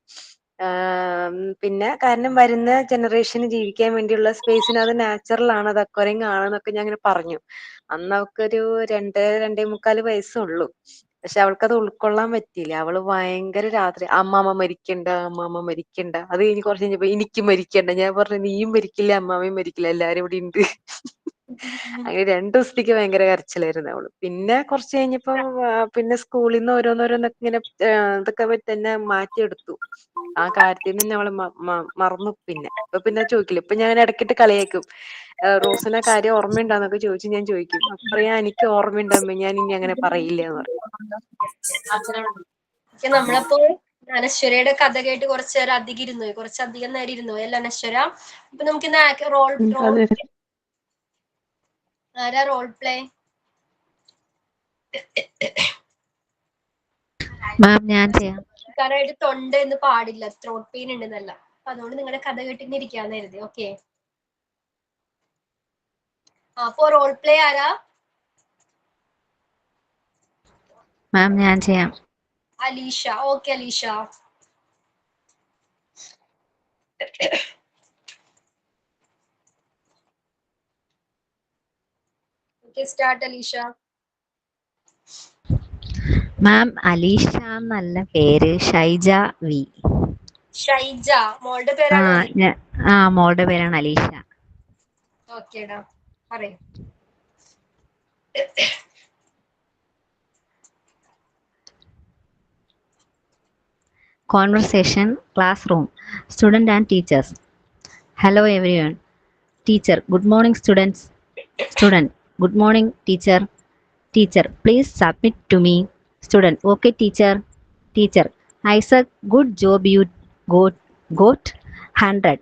പിന്നെ കാരണം വരുന്ന ജനറേഷന് ജീവിക്കാൻ വേണ്ടിയുള്ള സ്പേസിന് അത് നാച്ചുറൽ ആണ്, അത് അക്വറിങ് ആണെന്നൊക്കെ ഞാൻ അങ്ങനെ പറഞ്ഞു. അന്ന് അവൾക്കൊരു 2-2.25 വയസ്സുള്ളൂ. പക്ഷെ അവൾക്കത് ഉൾക്കൊള്ളാൻ പറ്റിയില്ല. അവള് ഭയങ്കര രാത്രി അമ്മാമ്മ മരിക്കണ്ട, അമ്മാമ്മ മരിക്കണ്ട. അത് കഴിഞ്ഞ് കുറച്ച് കഴിഞ്ഞപ്പോ എനിക്ക് മരിക്കണ്ട. ഞാൻ പറഞ്ഞു, നീയും മരിക്കില്ല, അമ്മാമ്മയും മരിക്കില്ല, എല്ലാരും ഇവിടെ ഉണ്ട്. അങ്ങനെ 2 ദിവസത്തേക്ക് ഭയങ്കര കരച്ചിലായിരുന്നു അവള്. പിന്നെ കുറച്ച് കഴിഞ്ഞപ്പോ പിന്നെ സ്കൂളിൽ നിന്ന് ഓരോന്നോരോന്നൊക്കെ ഇങ്ങനെ ഇതൊക്കെ തന്നെ മാറ്റിയെടുത്തു. ആ കാര്യത്തിൽ നിന്ന് അവള് മറന്നു. പിന്നെ ചോദിക്കില്ല. ഇപ്പൊ ഞാൻ ഇടയ്ക്കിട്ട് കളിയാക്കും, റോസിനെ കാര്യം ഓർമ്മയുണ്ടാന്നൊക്കെ ചോദിച്ചു ഞാൻ ചോദിക്കും. അപ്പൊ പറയാ, എനിക്ക് ഓർമ്മയുണ്ടാകുമ്പോ ഞാൻ ഇനി അങ്ങനെ പറയില്ല എന്ന് പറയും. നമ്മളപ്പോ അനശ്വരയുടെ കഥ കേട്ട് കുറച്ചധികം നേരം ഇരുന്നു അല്ല അനശ്വര? അപ്പൊ നമുക്ക് ആരാ റോൾ പ്ലേ? മാം ഞാൻ ചെയ്യാം. ായിട്ട് തൊണ്ട എന്ന് പാടില്ല, ത്രോട്ട് പെയിൻ ഉണ്ടെന്നല്ല. അപ്പൊ അതുകൊണ്ട് നിങ്ങളുടെ കഥ കേട്ടിങ്ങനെ ഇരിക്കാന്ന് കരുതി. ഓക്കെ, അപ്പൊ റോൾ പ്ലേ ആരാ? മാം ഞാൻ ചെയ്യാം. Alisha. Okay Alisha. Okay, start Alisha. Ma'am Alisha എന്നല്ല പേര്, ഷൈജ വി. ഷൈജ മോളുടെ പേരാണോ? മോളുടെ പേരാണ് അലീഷ. ഓക്കേടാ, പറയൂ. Conversation, classroom, student and teachers. Hello everyone. Teacher, good morning students. Student, good morning teacher. Teacher, please submit to me. Student, okay teacher. Teacher, Isaac, good job you got. 100.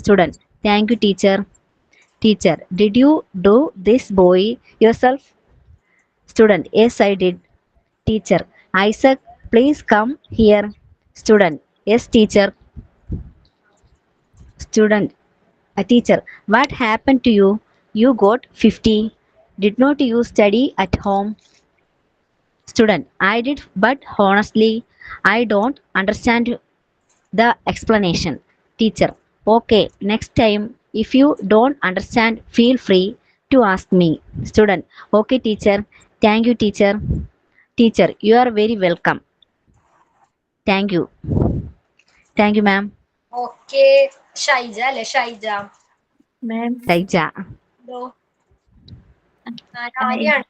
Student, thank you, teacher. Teacher, did you do this boy yourself? Student, yes, I did. Teacher, Isaac, please come here. Student, yes, teacher. Student, a teacher, what happened to you? You got 50. Did not you study at home? Student, I did, but honestly, I don't understand the explanation. Teacher, okay, next time, if you don't understand, feel free to ask me. Student, okay, teacher. Thank you, teacher. Teacher, you are very welcome. Thank you. Thank you, ma'am. Okay Shaija അല്ലേ ഷൈജ മാം Shaija. ഇതോ ആര്യാണ്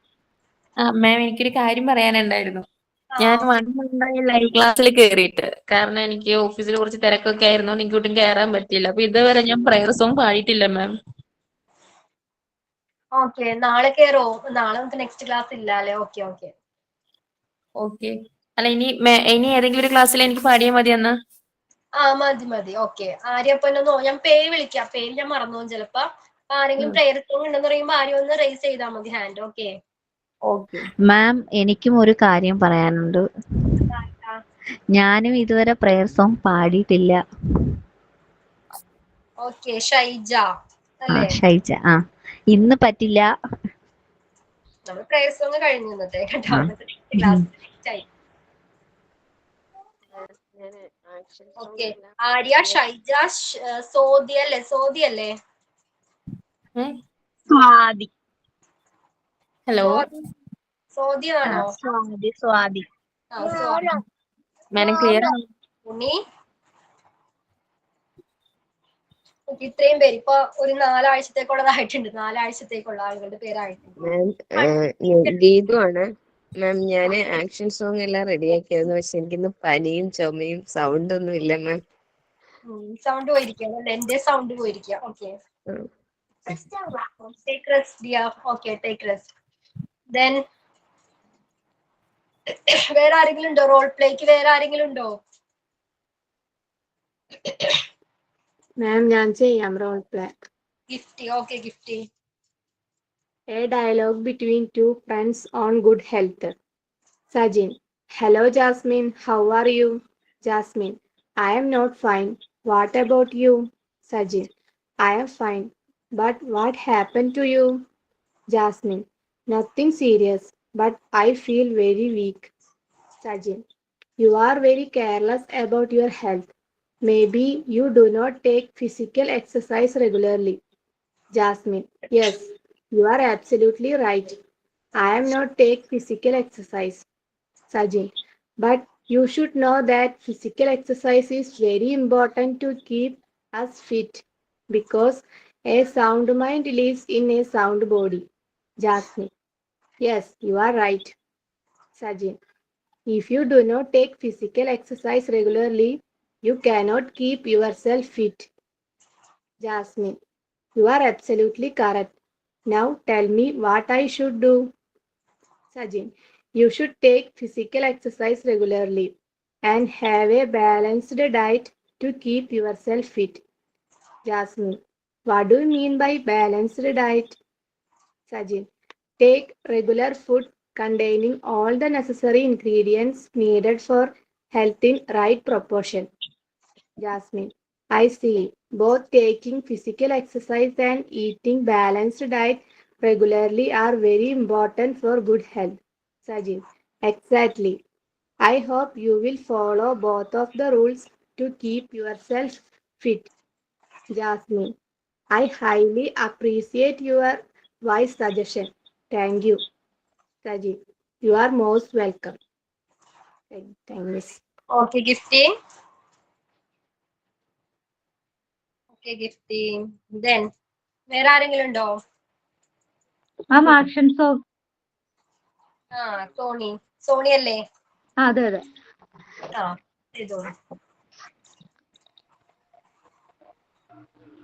മാം എനിക്കൊരു കാര്യം പറയാനുണ്ടായിരുന്നു. ആ, ഞാൻ okay. 1 മന്തായി live ക്ലാസ്സിൽ കയറിയിട്ട്. കാരണം എനിക്ക് ഓഫീസിൽ കുറച്ച് തിരക്കൊക്കെ ആയിരുന്നോണ്ട് എനിക്കൊട്ടും കയറാൻ പറ്റിയില്ല. അപ്പൊ ഇതുവരെ ഞാൻ പ്രയർ സോങ് പാടിയിട്ടില്ല മാം. ഓക്കെ നാളെ കേറോ? നാളെ നമുക്ക് നെക്സ്റ്റ് ക്ലാസ് ഇല്ല അല്ലേ? Okay okay okay. അല്ല ഇനി ഏതെങ്കിലും ഒരു ക്ലാസ്സിൽ എനിക്ക് പാടിയാൽ മതി എന്നാ? ആ മതി മതി. ഓക്കെ ആര്യപ്പോ ഞാൻ പേര് വിളിക്കാം. പേര് ഞാൻ മറന്നു ചിലപ്പോ. ആരെങ്കിലും പ്രേയർ സോങ് ഉണ്ടെന്ന് പറയുമ്പോ ആരും ഒന്ന് റേസ് ചെയ്താൽ മതി ഹാൻഡ്. Okay okay. മാം, എനിക്കും ഒരു കാര്യം പറയാനുണ്ട്. ഞാനും ഇതുവരെ പ്രയർ സോങ് പാടിയിട്ടില്ല. ഓക്കെ ഷൈജ ആ, അല്ലേ? ഷൈജ. ആ, ഇന്ന് പറ്റില്ല. നമ്മൾ പ്രേയർ സോങ് കഴിഞ്ഞു ഇന്നത്തെ കേട്ടോ. ആ. Next class next time. Okay Arya, Shaija, സോദി അല്ലേ? സോദി അല്ലേ? സ്വാതി. ഹലോ സോദി ആണോ? സ്വാതി. ആ, സോദി. മാഡം ക്ലിയർ ആണ്? ഉണ്ണി ഓക്കെ ഇത്രയും പേര് ഇപ്പൊ ഒരു 4 ആഴ്ചത്തേക്കുള്ളതായിട്ടുണ്ട്. 4 ആഴ്ചത്തേക്കുള്ള ആളുകളുടെ പേരായിട്ടുണ്ട്. മാം ഗീതു ആണ്. മാം ഞാൻ ആക്ഷൻ സോങ് എല്ലാം റെഡിയാക്കിയായിരുന്നു. പക്ഷെ എനിക്കിന്ന് പനിയും ചുമയും സൗണ്ട് ഒന്നും ഇല്ല മാം. സൗണ്ട് പോയിരിക്കാം അല്ലെ? എന്റെ സൗണ്ട് പോയിരിക്കാം. Okay take rest dear. Okay take rest. Then വേറെ ആരെങ്കിലും ഉണ്ടോ? റോൾ പ്ലേക്ക് വേറെ ആരെങ്കിലും ഉണ്ടോ? മാം ഞാൻ ചെയ്യാം role play. Gifty. Okay Gifty. A dialogue between two friends on good health. Sajin, hello Jasmine, how are you? Jasmine, I am not fine. What about you? Sajin, I am fine. But what happened to you? Jasmine, nothing serious, but I feel very weak. Sajin, you are very careless about your health. Maybe you do not take physical exercise regularly. Jasmine, yes, you are absolutely right. I am not take physical exercise. Sajin, but you should know that physical exercise is very important to keep us fit because a sound mind lives in a sound body. Jasmine, yes, you are right. Sajin, if you do not take physical exercise regularly, you cannot keep yourself fit. Jasmine, you are absolutely correct. Now tell me what I should do. Sajin, you should take physical exercise regularly and have a balanced diet to keep yourself fit. Jasmine, what do you mean by balanced diet? Sajin, take regular food containing all the necessary ingredients needed for health in right proportion. Jasmine, I see. Both taking physical exercise and eating balanced diet regularly are very important for good health. Sajin, exactly. I hope you will follow both of the rules to keep yourself fit. Jasmine, I highly appreciate your wise suggestion. Thank you. Sajin, you are most welcome. Thank you, Miss. Okay Gifty. Okay Gifty. Then വേറെ ആരെങ്കിലും ഉണ്ടോ? Action song. ആ Sony. Sony അല്ലേ? അതെ അതെ. ആ ചെയ്തോളൂ.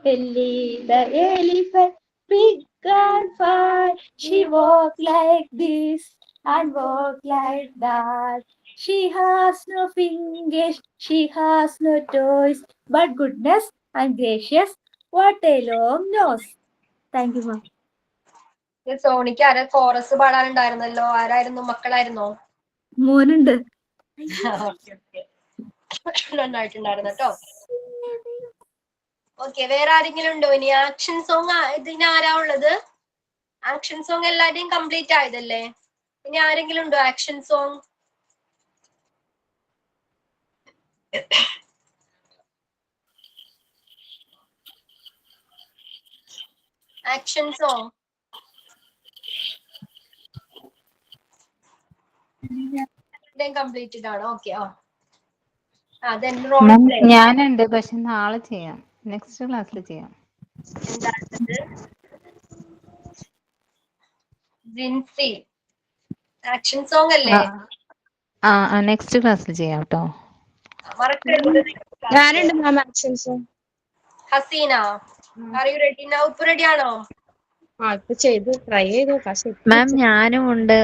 Billy the elephant, big and fat, she walked like this and walked like that. She has no fingers, she has no toes, but goodness and gracious. What a long nose. Thank you, ma'am. Sonic ആരാ chorus പാടാനുണ്ടായിരുന്നല്ലോ? ആരായിരുന്നു? മക്കളായിരുന്നോ? മോനുണ്ട്. നന്നായിട്ടുണ്ടായിരുന്നു കേട്ടോ. Okay, വേറെ ആരെങ്കിലും ഉണ്ടോ ഇനി? Action song ഇതിന് ആരാ ഉള്ളത്? ആക്ഷൻ സോങ് എല്ലാവരുടെയും കംപ്ലീറ്റ് ആയതല്ലേ? ഇനി ആരെങ്കിലും ഉണ്ടോ action song? Action song completed ആണ്. ഓക്കെ. മാം ഞാനുണ്ട്, പക്ഷെ നാളെ ചെയ്യാം, നെക്സ്റ്റ് ക്ലാസ്സിൽ ചെയ്യാം. എന്താണത്? ജിൻസി ആക്ഷൻ സോങ് അല്ലേ? നെക്സ്റ്റ് ക്ലാസ്സിൽ ചെയ്യാം കേട്ടോ. മറക്കരുത്. ഞാനുണ്ട് ma'am action song. Haseena, are you ready now? ഇപ്പൊ റെഡി ആണോ? ഇപ്പൊ ചെയ്തു, ട്രൈ ചെയ്തു. മാം ഞാനും ഉണ്ട്.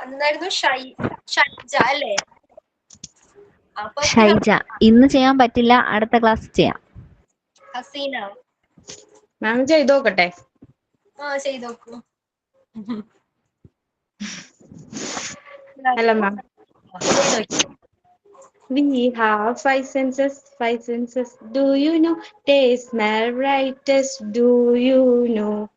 എന്തായിരുന്നു? ഷൈജ അല്ലേ? ഷൈജ ഇന്ന് ചെയ്യാൻ പറ്റില്ല, അടുത്ത ക്ലാസ് ചെയ്യാം. ഹസീന മാം ചെയ്ത് നോക്കട്ടെ. ചെയ്ത് നോക്കൂ. അല്ല മാം, we have five senses, five senses. Do you know? Taste, smell, right? Taste. Do you know?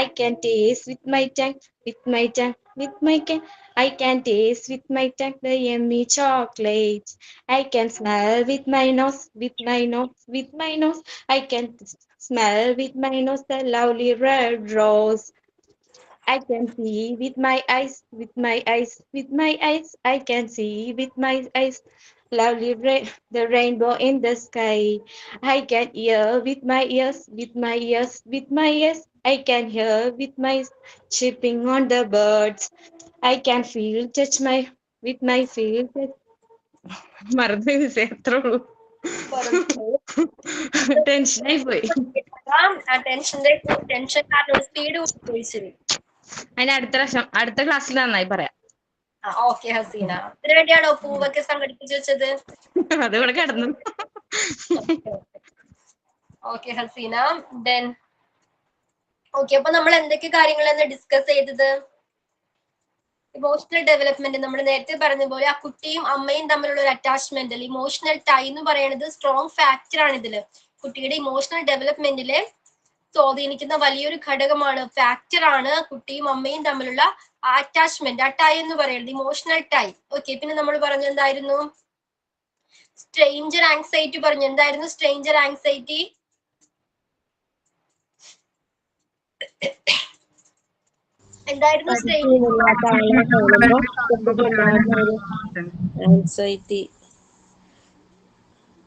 I can taste with my tongue, with my tongue, with my tongue. I can taste with my tongue the yummy chocolate. I can smell with my nose, with my nose, with my nose. I can smell with my nose the lovely red rose. I can see with my eyes, with my eyes, with my eyes. I can see with my eyes, lovely the rainbow in the sky. I can hear with my ears, with my ears, with my ears. I can hear with my chirping on the birds. I can feel, touch my, with my feel. മറന്നു എത്ര ഉള്ളൂ, ടെൻഷനായി പോയി. Tension കാരണം speed പോയി. അതിന് അടുത്ത ക്ലാസ്സിൽ നന്നായി പറയാം. ഓക്കെ ഹസീന, ഇതിനുവേണ്ടിയാണോ പൂവൊക്കെ സംഘടിപ്പിച്ചു വെച്ചത്? അതിവിടെ കിടന്നു. Okay Haseena, then okay. അപ്പൊ നമ്മൾ എന്തൊക്കെ കാര്യങ്ങളാണ് ഡിസ്കസ് ചെയ്തത്? ഇമോഷണൽ ഡെവലപ്മെന്റ് നമ്മൾ നേരത്തെ പറഞ്ഞ പോലെ ആ കുട്ടിയും അമ്മയും തമ്മിലുള്ള ഒരു അറ്റാച്ച്മെന്റ്, ഇമോഷണൽ ടൈ എന്ന് പറയുന്നത് സ്ട്രോങ് ഫാക്ടർ ആണ്. ഇതില് കുട്ടിയുടെ ഇമോഷണൽ ഡെവലപ്മെന്റില് സ്വാധീനിക്കുന്ന വലിയൊരു ഘടകമാണ്, ഫാക്ടർ ആണ് കുട്ടിയും അമ്മയും തമ്മിലുള്ള അറ്റാച്ച്മെന്റ്, ആ ടൈ എന്ന് പറയുന്നത് ഇമോഷണൽ ടൈ. ഓക്കെ, പിന്നെ നമ്മൾ പറഞ്ഞു എന്തായിരുന്നു? സ്ട്രേഞ്ചർ ആങ്സൈറ്റി പറഞ്ഞു. എന്തായിരുന്നു സ്ട്രേഞ്ചർ ആങ്സൈറ്റി? എന്തായിരുന്നു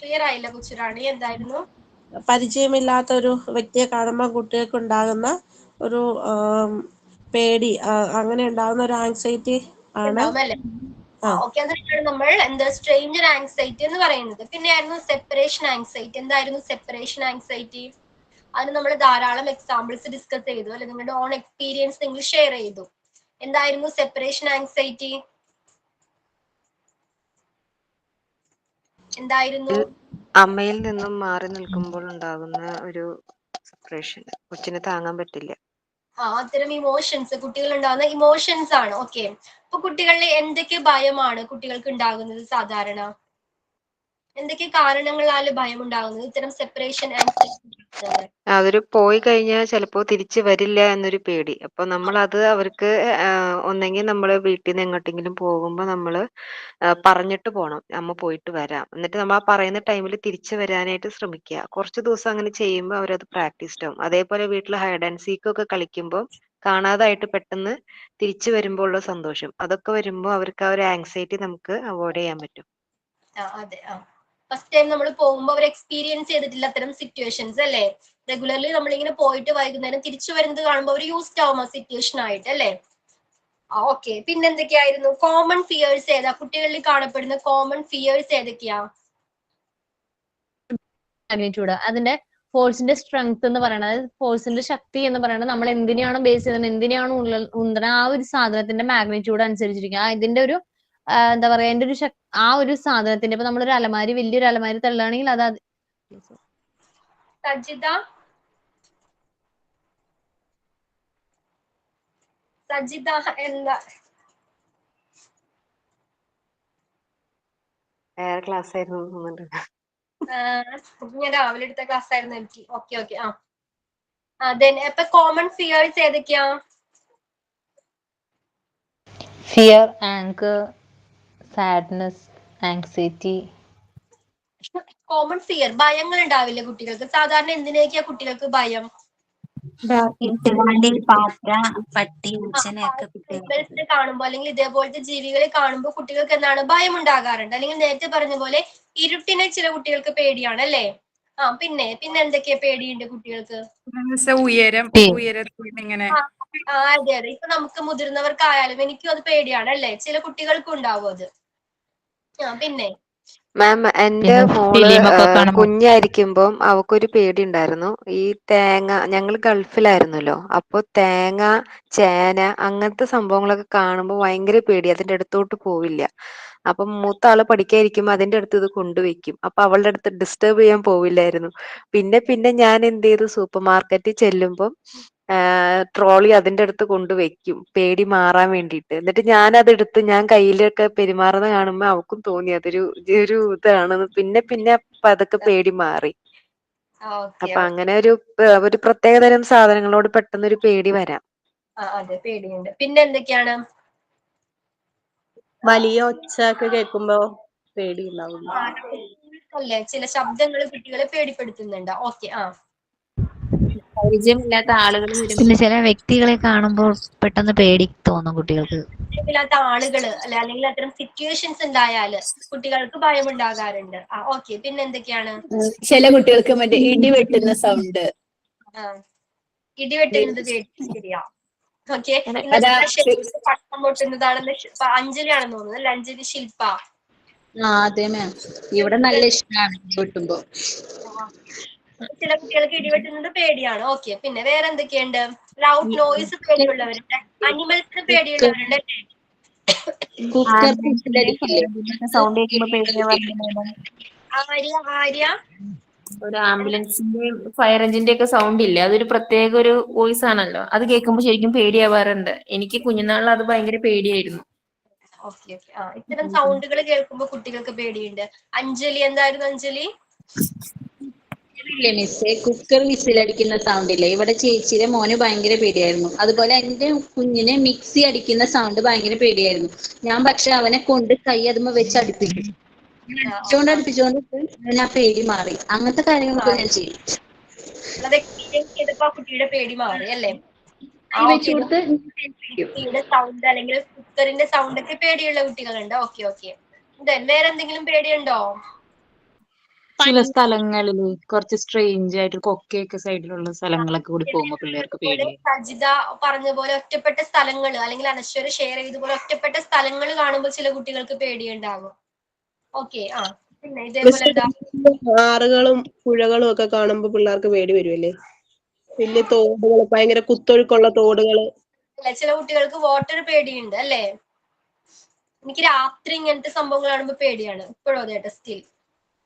ക്ലിയർ ആയില്ല കൊച്ചുറാണി, എന്തായിരുന്നു? പരിചയമില്ലാത്ത ഒരു വ്യക്തിയെ കാണുമ്പോൾ കുട്ടികൾക്ക് ഉണ്ടാകുന്ന ഒരു പേടി, അങ്ങനെ ഉണ്ടാകുന്ന ഒരു ആങ്സൈറ്റി ആണ്. ഓക്കെ, അതിനാണ് നമ്മൾ എന്താ സ്ട്രേഞ്ചർ ആങ്സൈറ്റി എന്ന് പറയുന്നത്. പിന്നെ ആയിരുന്നു സെപ്പറേഷൻ ആങ്സൈറ്റി. എന്തായിരുന്നു സെപ്പറേഷൻ ആങ്സൈറ്റി? അതിന് നമ്മൾ ധാരാളം എക്സാമ്പിൾസ് ഡിസ്കസ് ചെയ്തു അല്ലെ? നിങ്ങളുടെ ഓൺ എക്സ്പീരിയൻസ് നിങ്ങൾ ഷെയർ ചെയ്തു. എന്തായിരുന്നു സെപ്പറേഷൻ ആങ്സൈറ്റി? എന്തായിരുന്നു? അമ്മയിൽ നിന്നും മാറി നിൽക്കുമ്പോൾ ഉണ്ടാകുന്ന ഒരു സെപ്പറേഷൻ, കൊച്ചിന് താങ്ങാൻ പറ്റില്ല. അത്തരം ഇമോഷൻസ്, കുട്ടികൾ ഉണ്ടാകുന്ന ഇമോഷൻസ് ആണ്. ഓക്കെ, അപ്പൊ കുട്ടികളിൽ എന്തൊക്കെ ഭയമാണ് കുട്ടികൾക്ക് ഉണ്ടാകുന്നത്? സാധാരണ എന്തൊക്കെ കാരണങ്ങളാല് ഭയം ഉണ്ടാകുന്നത് ഇത്തരം സെപ്പറേഷൻ ആങ്സൈറ്റി? അതൊരു പോയി കഴിഞ്ഞാൽ ചിലപ്പോ തിരിച്ചു വരില്ല എന്നൊരു പേടി. അപ്പൊ നമ്മൾ അത് അവർക്ക് ഒന്നെങ്കിൽ നമ്മള് വീട്ടിൽ നിന്ന് എങ്ങോട്ടെങ്കിലും പോകുമ്പോ നമ്മള് പറഞ്ഞിട്ട് പോണം, അമ്മ പോയിട്ട് വരാം. എന്നിട്ട് നമ്മൾ ആ പറയുന്ന ടൈമിൽ തിരിച്ചു വരാനായിട്ട് ശ്രമിക്കുക. കുറച്ച് ദിവസം അങ്ങനെ ചെയ്യുമ്പോൾ അവരത് പ്രാക്ടീസ്ഡ് ആവും. അതേപോലെ വീട്ടിൽ ഹൈഡ് ആൻഡ് സീക്ക് ഒക്കെ കളിക്കുമ്പോൾ കാണാതായിട്ട് പെട്ടെന്ന് തിരിച്ചു വരുമ്പോൾ ഉള്ള സന്തോഷം, അതൊക്കെ വരുമ്പോൾ അവർക്ക് ആ ഒരു ആങ്സൈറ്റി നമുക്ക് അവോയ്ഡ് ചെയ്യാൻ പറ്റും. അതെ, ഫസ്റ്റ് ടൈം നമ്മൾ പോകുമ്പോൾ അവർ എക്സ്പീരിയൻസ് ചെയ്തിട്ടില്ല അത്തരം സിറ്റുവേഷൻസ് അല്ലേ? റെഗുലർലി നമ്മളിങ്ങനെ പോയിട്ട് വൈകുന്നേരം തിരിച്ചു വരുന്നത് കാണുമ്പോൾ അവർ യൂസ്ഡ് ആവും ആ സിറ്റുവേഷൻ ആയിട്ട് അല്ലേ? ഓക്കെ, പിന്നെ എന്തൊക്കെയായിരുന്നു കോമൺ ഫിയേഴ്സ്? ഏതാ കുട്ടികളിൽ കാണപ്പെടുന്ന കോമൺ ഫിയേഴ്സ് ഏതൊക്കെയാ? മാഗ്നിറ്റ്യൂഡ്, അതിന്റെ ഫോഴ്സിന്റെ സ്ട്രെങ്ത് എന്ന് പറയുന്നത്, ഫോഴ്സിന്റെ ശക്തി എന്ന് പറയുന്നത് നമ്മൾ എന്തിനാണ് ബേസ് ചെയ്യുന്നത്, എന്തിനാണ് ഉന്തണ ആ ഒരു സാധനത്തിന്റെ മാഗ്നിറ്റ്യൂഡ് അനുസരിച്ചിരിക്കും. ഇതിന്റെ ഒരു എന്താ പറയാ, ആ ഒരു സാധനത്തിന്റെ, ഇപ്പൊ നമ്മളൊരു അലമാരി, വലിയൊരു അലമാരി തള്ളുകയാണെങ്കിൽ അത് സജിത സജിത എന്താ വേറെ ക്ലാസ് ആയിരുന്നു തോന്നുന്നുണ്ട്. ഞാൻ രാവിലെ എടുത്ത ക്ലാസ് ആയിരുന്നു എനിക്ക്. ഓക്കെ ഓക്കെ അപ്പൊ കോമൺ ഫിയേഴ്സ് ഏതൊക്കെയാ? Fear, anger, sadness, anxiety. Common fear ഭയങ്ങൾ ഉണ്ടാവില്ലേ കുട്ടികൾക്ക്? സാധാരണ എന്തിനൊക്കെയാ കുട്ടികൾക്ക് ഭയം? എട്ടുകാലി, പാറ്റ, പട്ടി, പൂച്ചനെയൊക്കെ കുട്ടികൾക്ക് കാണുമ്പോ അല്ലെങ്കിൽ ഇതേപോലത്തെ ജീവികളെ കാണുമ്പോൾ കുട്ടികൾക്ക് എന്താണ് ഭയം ഉണ്ടാകാറുണ്ട്. അല്ലെങ്കിൽ നേരത്തെ പറഞ്ഞ പോലെ ഇരുട്ടിനെ ചില കുട്ടികൾക്ക് പേടിയാണ് അല്ലേ? പിന്നെ എന്തൊക്കെയാ പേടിയുണ്ട് കുട്ടികൾക്ക്? ഉയരത്തിൽ ഇങ്ങനെ അതെ അതെ. ഇപ്പൊ നമുക്ക് മുതിർന്നവർക്കായാലും എനിക്കും അത് പേടിയാണ് അല്ലേ? ചില കുട്ടികൾക്കും ഉണ്ടാവും അത്. പിന്നെ മാം, എന്റെ മോള് കുഞ്ഞായിരിക്കുമ്പം അവക്കൊരു പേടി ഉണ്ടായിരുന്നു. ഈ തേങ്ങ, ഞങ്ങൾ ഗൾഫിലായിരുന്നല്ലോ, അപ്പൊ തേങ്ങ, ചേന അങ്ങനത്തെ സംഭവങ്ങളൊക്കെ കാണുമ്പോൾ ഭയങ്കര പേടി, അതിന്റെ അടുത്തോട്ട് പോവില്ല. അപ്പൊ മൂത്ത ആള് പഠിക്കാതിരിക്കുമ്പോ അതിന്റെ അടുത്ത് ഇത് കൊണ്ടുവയ്ക്കും. അപ്പൊ അവളുടെ അടുത്ത് ഡിസ്റ്റർബ് ചെയ്യാൻ പോവില്ലായിരുന്നു. പിന്നെ ഞാൻ എന്ത് ചെയ്തു, സൂപ്പർ മാർക്കറ്റിൽ ചെല്ലുമ്പം ട്രോളി അതിന്റെ അടുത്ത് കൊണ്ടുവയ്ക്കും, പേടി മാറാൻ വേണ്ടിയിട്ട്. എന്നിട്ട് ഞാനതെടുത്ത് ഞാൻ കയ്യിലൊക്കെ പെരുമാറുന്ന കാണുമ്പോ അവക്കും തോന്നി അതൊരു ഇതാണെന്ന്. പിന്നെ അതൊക്കെ പേടി മാറി. അപ്പൊ അങ്ങനെ ഒരു പ്രത്യേകതരം സാധനങ്ങളോട് പെട്ടെന്നൊരു പേടി വരാം. അതെ, പേടിയുണ്ട്. പിന്നെ എന്തൊക്കെയാണ്? വലിയ ഒച്ച ഒക്കെ കേൾക്കുമ്പോ പേടി ഉണ്ടാവില്ല. അല്ലേ, ചില ശബ്ദങ്ങൾ കുട്ടികളെ പേടിപ്പെടുത്തുന്നുണ്ട്. ഓക്കെ പരിചയമില്ലാത്ത ആളുകൾ പിന്നെ ചില വ്യക്തികളെ കാണുമ്പോൾ പെട്ടെന്ന് പേടി തോന്നും കുട്ടികൾക്ക്. ഇല്ലാത്ത ആളുകള് അല്ലെങ്കിൽ അത്തരം സിറ്റുവേഷൻസ് ഉണ്ടായാല് കുട്ടികൾക്ക് ഭയം ഉണ്ടാകാറുണ്ട്. ഓക്കെ, പിന്നെ എന്തൊക്കെയാണ്? ചില കുട്ടികൾക്ക് മറ്റേ ഇടി വെട്ടുന്ന സൗണ്ട്. ഇടി വെട്ടുന്നത് ശരിയാ. ഓക്കെ, അതാ പട്ടം പൊട്ടുന്നതാണെന്ന് അഞ്ജലിയാണെന്ന് തോന്നുന്നു അല്ലെ? അഞ്ജലി, ശില്പ. അതെ മാം, ഇവിടെ നല്ല ഇഷ്ടമാണ് വെട്ടുമ്പോ. ചില കുട്ടികൾക്ക് ഇടിവെട്ടുന്നത് പേടിയാണ്. ഓക്കെ, പിന്നെ വേറെ എന്തൊക്കെയുണ്ട്? ലൗഡ് നോയിസ് പേടിയുള്ളവരുണ്ട്, അനിമൽസിന് പേടിയുള്ളവരുണ്ട് അല്ലേ? സൗണ്ട് കേൾക്കുമ്പോ പേടിയാ പറഞ്ഞത്. ആര്യ ഒരു ആംബുലൻസിന്റെയും ഫയർ എഞ്ചിന്റെ ഒക്കെ സൗണ്ട് ഇല്ലേ, അതൊരു പ്രത്യേക ഒരു വോയിസ് ആണല്ലോ. അത് കേൾക്കുമ്പോ ശരിക്കും പേടിയാവാറുണ്ട്. എനിക്ക് കുഞ്ഞുനാളിൽ അത് ഭയങ്കര പേടിയായിരുന്നു. ഓക്കെ ഇത്തരം സൗണ്ടുകൾ കേൾക്കുമ്പോ കുട്ടികൾക്ക് പേടിയുണ്ട്. അഞ്ജലി എന്തായിരുന്നു? അഞ്ജലി ഇല്ലേ മിസ്സേ, കുക്കർ വിസിലടിക്കുന്ന സൗണ്ട് ഇല്ലേ, ഇവിടെ ചേച്ചിയുടെ മോന് ഭയങ്കര പേടിയായിരുന്നു. അതുപോലെ എന്റെ കുഞ്ഞിന് മിക്സി അടിക്കുന്ന സൗണ്ട് ഭയങ്കര പേടിയായിരുന്നു. ഞാൻ പക്ഷെ അവനെ കൊണ്ട് കൈ അതുമ്പോ വെച്ച് അടുപ്പിക്കും. അടുപ്പിച്ചോണ്ട് ഞാൻ പേടി മാറി. അങ്ങനത്തെ കാര്യങ്ങളൊക്കെ ഞാൻ ചെയ്യും. അത് എക്സ്പീരിയൻസ് ചെയ്തപ്പോ കുട്ടിയുടെ പേടി മാറി അല്ലേ? മിക്സിയുടെ സൗണ്ട് അല്ലെങ്കിൽ കുക്കറിന്റെ സൗണ്ട് ഒക്കെ പേടിയുള്ള കുട്ടികളുണ്ട്. ഓക്കെ വേറെ എന്തെങ്കിലും പേടിയുണ്ടോ? ചില സ്ഥലങ്ങളില് കുറച്ച് സ്ട്രേഞ്ച് ആയിട്ട് കൊക്കയൊക്കെ സൈഡിലുള്ള സ്ഥലങ്ങളൊക്കെ കൂടി പോകുമ്പോ പിള്ളേർക്ക് പേടിയായി. സജിത പറഞ്ഞ പോലെ ഒറ്റപ്പെട്ട സ്ഥലങ്ങൾ അല്ലെങ്കിൽ അനശ്വര ഷെയർ ചെയ്തപോലെ ഒറ്റപ്പെട്ട സ്ഥലങ്ങൾ കാണുമ്പോൾ ചില കുട്ടികൾക്ക് പേടിയുണ്ടാകും. ഓക്കെ പിന്നെ ഇതേപോലെ എന്താ? ആറുകളും പുഴകളും ഒക്കെ കാണുമ്പോ പിള്ളേർക്ക് പേടി വരുമല്ലേ? വലിയ തോടുകൾ, ഭയങ്കര കുത്തൊഴുക്കുള്ള തോടുകള്. ചില കുട്ടികൾക്ക് വാട്ടർ പേടിയുണ്ട് അല്ലേ? എനിക്ക് രാത്രി ഇങ്ങനത്തെ സംഭവങ്ങൾ കാണുമ്പോ പേടിയാണ്. ഇപ്പോഴും അതെ കേട്ടോ, സ്റ്റിൽ.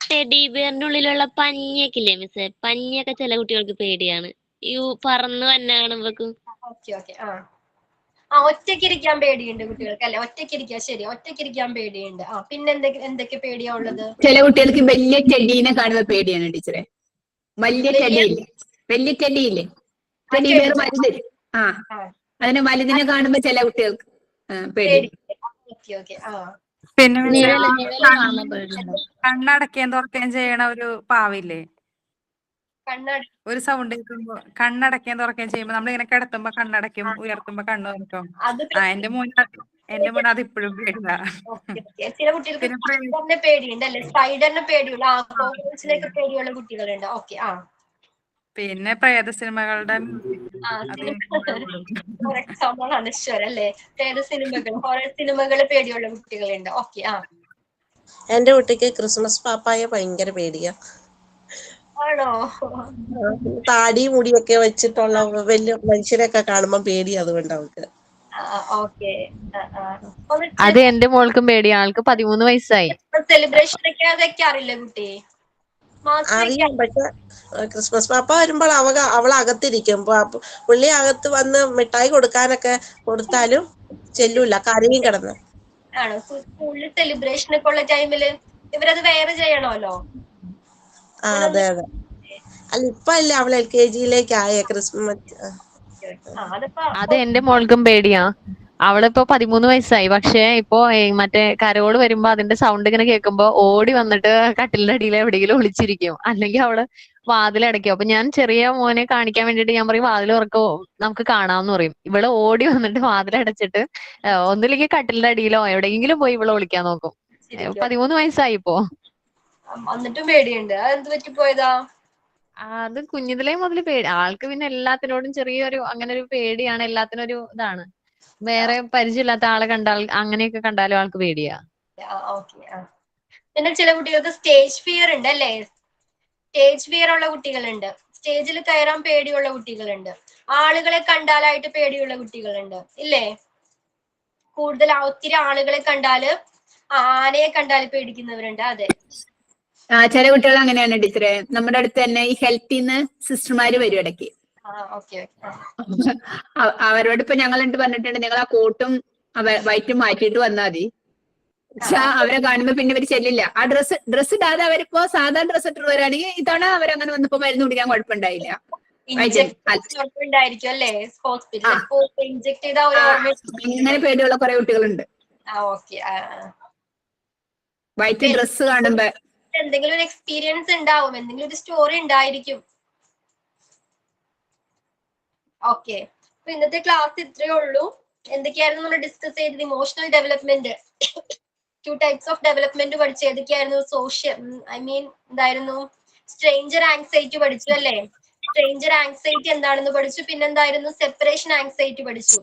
ടെഡി ബിയറിന്റെ ഉള്ളിലുള്ള പഞ്ഞിയൊക്കെ ഇല്ലേ മിസ്സേ, പഞ്ഞിയൊക്കെ ചില കുട്ടികൾക്ക് പേടിയാണ്. ഈ പറന്ന് തന്നെ കാണുമ്പോക്കും. ഓക്കെ ഒറ്റയ്ക്കിരിക്കാൻ പേടിയുണ്ട് കുട്ടികൾക്ക് അല്ലെ? ഒറ്റയ്ക്കിരിക്കാൻ, ശരി, ഒറ്റയ്ക്കിരിക്കാൻ പേടിയുണ്ട്. പിന്നെ എന്തൊക്കെ പേടിയാ ഉള്ളത്? ചില കുട്ടികൾക്ക് വലിയ ടെഡീനെ കാണുമ്പോ പേടിയാണ് ടീച്ചറെ. വലിയ ടെഡിയില്ലേ, വലിയ ടെഡിയില്ലേ, ടെഡി ബിയർ വലുത്. അതിന് വലുതിനെ കാണുമ്പോ ചില കുട്ടികൾക്ക് പേടി. പിന്നെ കണ്ണടക്കുകയും തുറക്കുകയും ചെയ്യണ ഒരു പാവില്ലേ, ഒരു സൗണ്ട് കേൾക്കുമ്പോ കണ്ണടക്കുകയും തുറക്കുകയും ചെയ്യുമ്പോ നമ്മളിങ്ങനെ കിടത്തുമ്പോ കണ്ണടയ്ക്കും, ഉയർത്തുമ്പോ കണ്ണ് തുറക്കും. എന്റെ മോൻ അത് ഇപ്പോഴും പേടില്ല. ചില കുട്ടികൾക്ക് സ്പൈഡറിനെ പേടിയുണ്ട് അല്ലെ? സ്പൈഡറിനെ പേടിയുള്ള, കോക്രോച്ചിനൊക്കെ പേടിയുള്ള കുട്ടികളുണ്ട്. ഓക്കെ പിന്നെ പ്രേത സിനിമകളുടെ അനശ്വര അല്ലേ? പ്രേത സിനിമകൾ, ഹൊറർ സിനിമകൾ പേടിയുള്ള കുട്ടികളുണ്ട്. ഓക്കെ എന്റെ കുട്ടിക്ക് ക്രിസ്മസ് പാപ്പായെ ഭയങ്കര പേടിയാ. ആണോ? താടി മുടിയൊക്കെ വെച്ചിട്ടുള്ള വലിയ മനുഷ്യരൊക്കെ കാണുമ്പോ പേടിയാ, അതുകൊണ്ട് അവൾക്ക്. അത് എന്റെ മോൾക്കും പേടിയാ. ആൾക്ക് 13 വയസ്സായി. സെലിബ്രേഷൻ ഒക്കെ അതൊക്കെ അറിയില്ല കുട്ടി? അറിയാം. പക്ഷെ ക്രിസ്മസ് പാപ്പ വരുമ്പോൾ അവൾ അകത്തിരിക്കും. പുള്ളി അകത്ത് വന്ന് മിഠായി കൊടുക്കാനൊക്കെ കൊടുത്താലും ചെല്ലൂല, കരയും കിടന്ന്. ആണോ? സ്കൂളിൽ സെലിബ്രേഷൻ ഒക്കെ ഉള്ള ടൈമില് ഇവരത് വേറെ ചെയ്യണമല്ലോ. അതെ അതെ. അല്ല ഇപ്പൊ അല്ലേ അവൾ LKG ആയ ക്രിസ്മസ്. അത് എന്റെ മോൾക്കും പേടിയാ. അവളിപ്പോ 13 വയസ്സായി. പക്ഷെ ഇപ്പൊ മറ്റേ കരോള് വരുമ്പോ അതിന്റെ സൗണ്ട് ഇങ്ങനെ കേൾക്കുമ്പോ ഓടി വന്നിട്ട് കട്ടിലിന്റെ അടിയിൽ എവിടെയെങ്കിലും ഒളിച്ചിരിക്കും. അല്ലെങ്കിൽ അവള് വാതിലടയ്ക്കും. അപ്പൊ ഞാൻ ചെറിയ മോനെ കാണിക്കാൻ വേണ്ടിട്ട് ഞാൻ പറയും വാതിൽ തുറക്കോ നമുക്ക് കാണാമെന്ന് പറയും. ഇവള് ഓടി വന്നിട്ട് വാതിലടച്ചിട്ട് ഒന്നില്ലെങ്കിൽ കട്ടിലിന്റെ അടിയിലോ എവിടെയെങ്കിലും പോയി ഇവളെ ഒളിക്കാൻ നോക്കും. 13 വയസ്സായി ഇപ്പോ. എന്നിട്ടും പേടിയുണ്ട്. അതെന്ത് പറ്റി പോയതാ? അത് കുഞ്ഞിതിലേ മുതൽ പേടി. ആൾക്ക് പിന്നെ എല്ലാത്തിനോടും ചെറിയൊരു അങ്ങനെ ഒരു പേടിയാണ്. എല്ലാത്തിനും ഒരു ഇതാണ്. വേറെ പരിചയമില്ലാത്ത ആളെ കണ്ടാൽ അങ്ങനെയൊക്കെ കണ്ടാലും ആൾക്ക് പേടിയാ. പിന്നെ ചില കുട്ടികൾക്ക് സ്റ്റേജ് ഫിയർ ഉണ്ട് അല്ലേ? സ്റ്റേജ് ഫിയർ ഉള്ള കുട്ടികളുണ്ട്. സ്റ്റേജിൽ കയറാൻ പേടിയുള്ള കുട്ടികളുണ്ട്. ആളുകളെ കണ്ടാലായിട്ട് പേടിയുള്ള കുട്ടികളുണ്ട് ഇല്ലേ? കൂടുതൽ ഒത്തിരി ആളുകളെ കണ്ടാല്, ആനയെ കണ്ടാല് പേടിക്കുന്നവരുണ്ട്. അതെ, ചില കുട്ടികൾ അങ്ങനെയാണ് ടീച്ചറെ. നമ്മുടെ അടുത്ത് തന്നെ ഈ ഹെൽത്തിന്ന് സിസ്റ്റർമാര് വരും ഇടയ്ക്ക്. അവരോട് ഇപ്പൊ ഞങ്ങൾ പറഞ്ഞിട്ടുണ്ട്, നിങ്ങൾ ആ കോട്ടും വൈറ്റും മാറ്റിയിട്ട് വന്നാൽ മതി. പക്ഷെ അവരെ കാണുമ്പോ പിന്നെ ഇവര് ചെല്ലില്ല. ആ ഡ്രസ് ഇടാതെ അവരിപ്പോ സാധാ ഡ്രസ് ഇട്ട് വരാണെങ്കിൽ ഇത്തവണ അവരങ്ങനെ വന്നപ്പോ മരുന്ന് കുടിക്കാൻ കുഴപ്പമുണ്ടായില്ല. അങ്ങനെ പേടിയുള്ള കുറെ കുട്ടികളുണ്ട്. വൈറ്റ് ഡ്രസ് കാണുമ്പോ എന്തെങ്കിലും ഒരു എക്സ്പീരിയൻസ് ഉണ്ടാവും, എന്തെങ്കിലും ഒരു സ്റ്റോറി ഉണ്ടായിരിക്കും. ഓക്കെ, അപ്പൊ ഇന്നത്തെ ക്ലാസ് ഇത്രയേ ഉള്ളൂ. എന്തൊക്കെയായിരുന്നു നമ്മൾ ഡിസ്കസ് ചെയ്തത്? Emotional development, 2 types of development പഠിച്ചു. ഏതൊക്കെയായിരുന്നു? എന്തായിരുന്നു? സ്ട്രേഞ്ചർ ആങ്സൈറ്റി പഠിച്ചു അല്ലേ? സ്ട്രേഞ്ചർ ആങ്സൈറ്റി എന്താണെന്ന് പഠിച്ചു. പിന്നെന്തായിരുന്നു? സെപ്പറേഷൻ ആങ്സൈറ്റി പഠിച്ചു.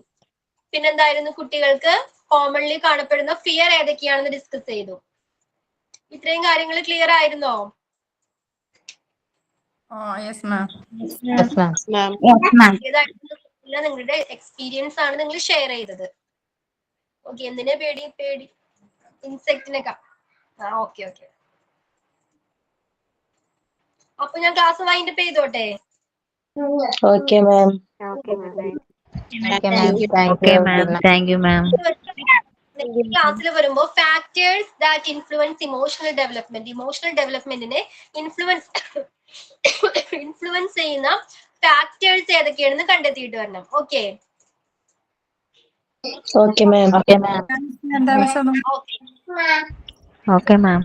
പിന്നെന്തായിരുന്നു? കുട്ടികൾക്ക് കോമൺലി കാണപ്പെടുന്ന ഫിയർ ഏതൊക്കെയാണെന്ന് ഡിസ്കസ് ചെയ്തു. ഇത്രയും കാര്യങ്ങൾ ക്ലിയർ ആയിരുന്നോ? നിങ്ങളുടെ എക്സ്പീരിയൻസ് ആണ് നിങ്ങൾ ഷെയർ ചെയ്തത്. ഓക്കെ, എന്തിനാ പേടി? ഇൻസെക്റ്റിനൊക്കെ. ഓക്കെ. അപ്പൊ ഞാൻ ക്ലാസ് വൈൻഡപ്പ് ചെയ്തോട്ടെ? Okay, ma'am. Thank you, ma'am. ക്ലാസ്സിൽ വരുമ്പോ ഫാക്ടേഴ്സ് ദാറ്റ് ഇൻഫ്ലുവൻസ് ഇമോഷണൽ ഡെവലപ്മെന്റിനെ ഇൻഫ്ലുവൻസ് ചെയ്യുന്ന ഫാക്ടേഴ്സ് ഏതൊക്കെയാണെന്ന് കണ്ടെത്തിയിട്ട് വരണം. Okay, Okay, ma'am. എന്താ വിഷമം? Okay, ma'am.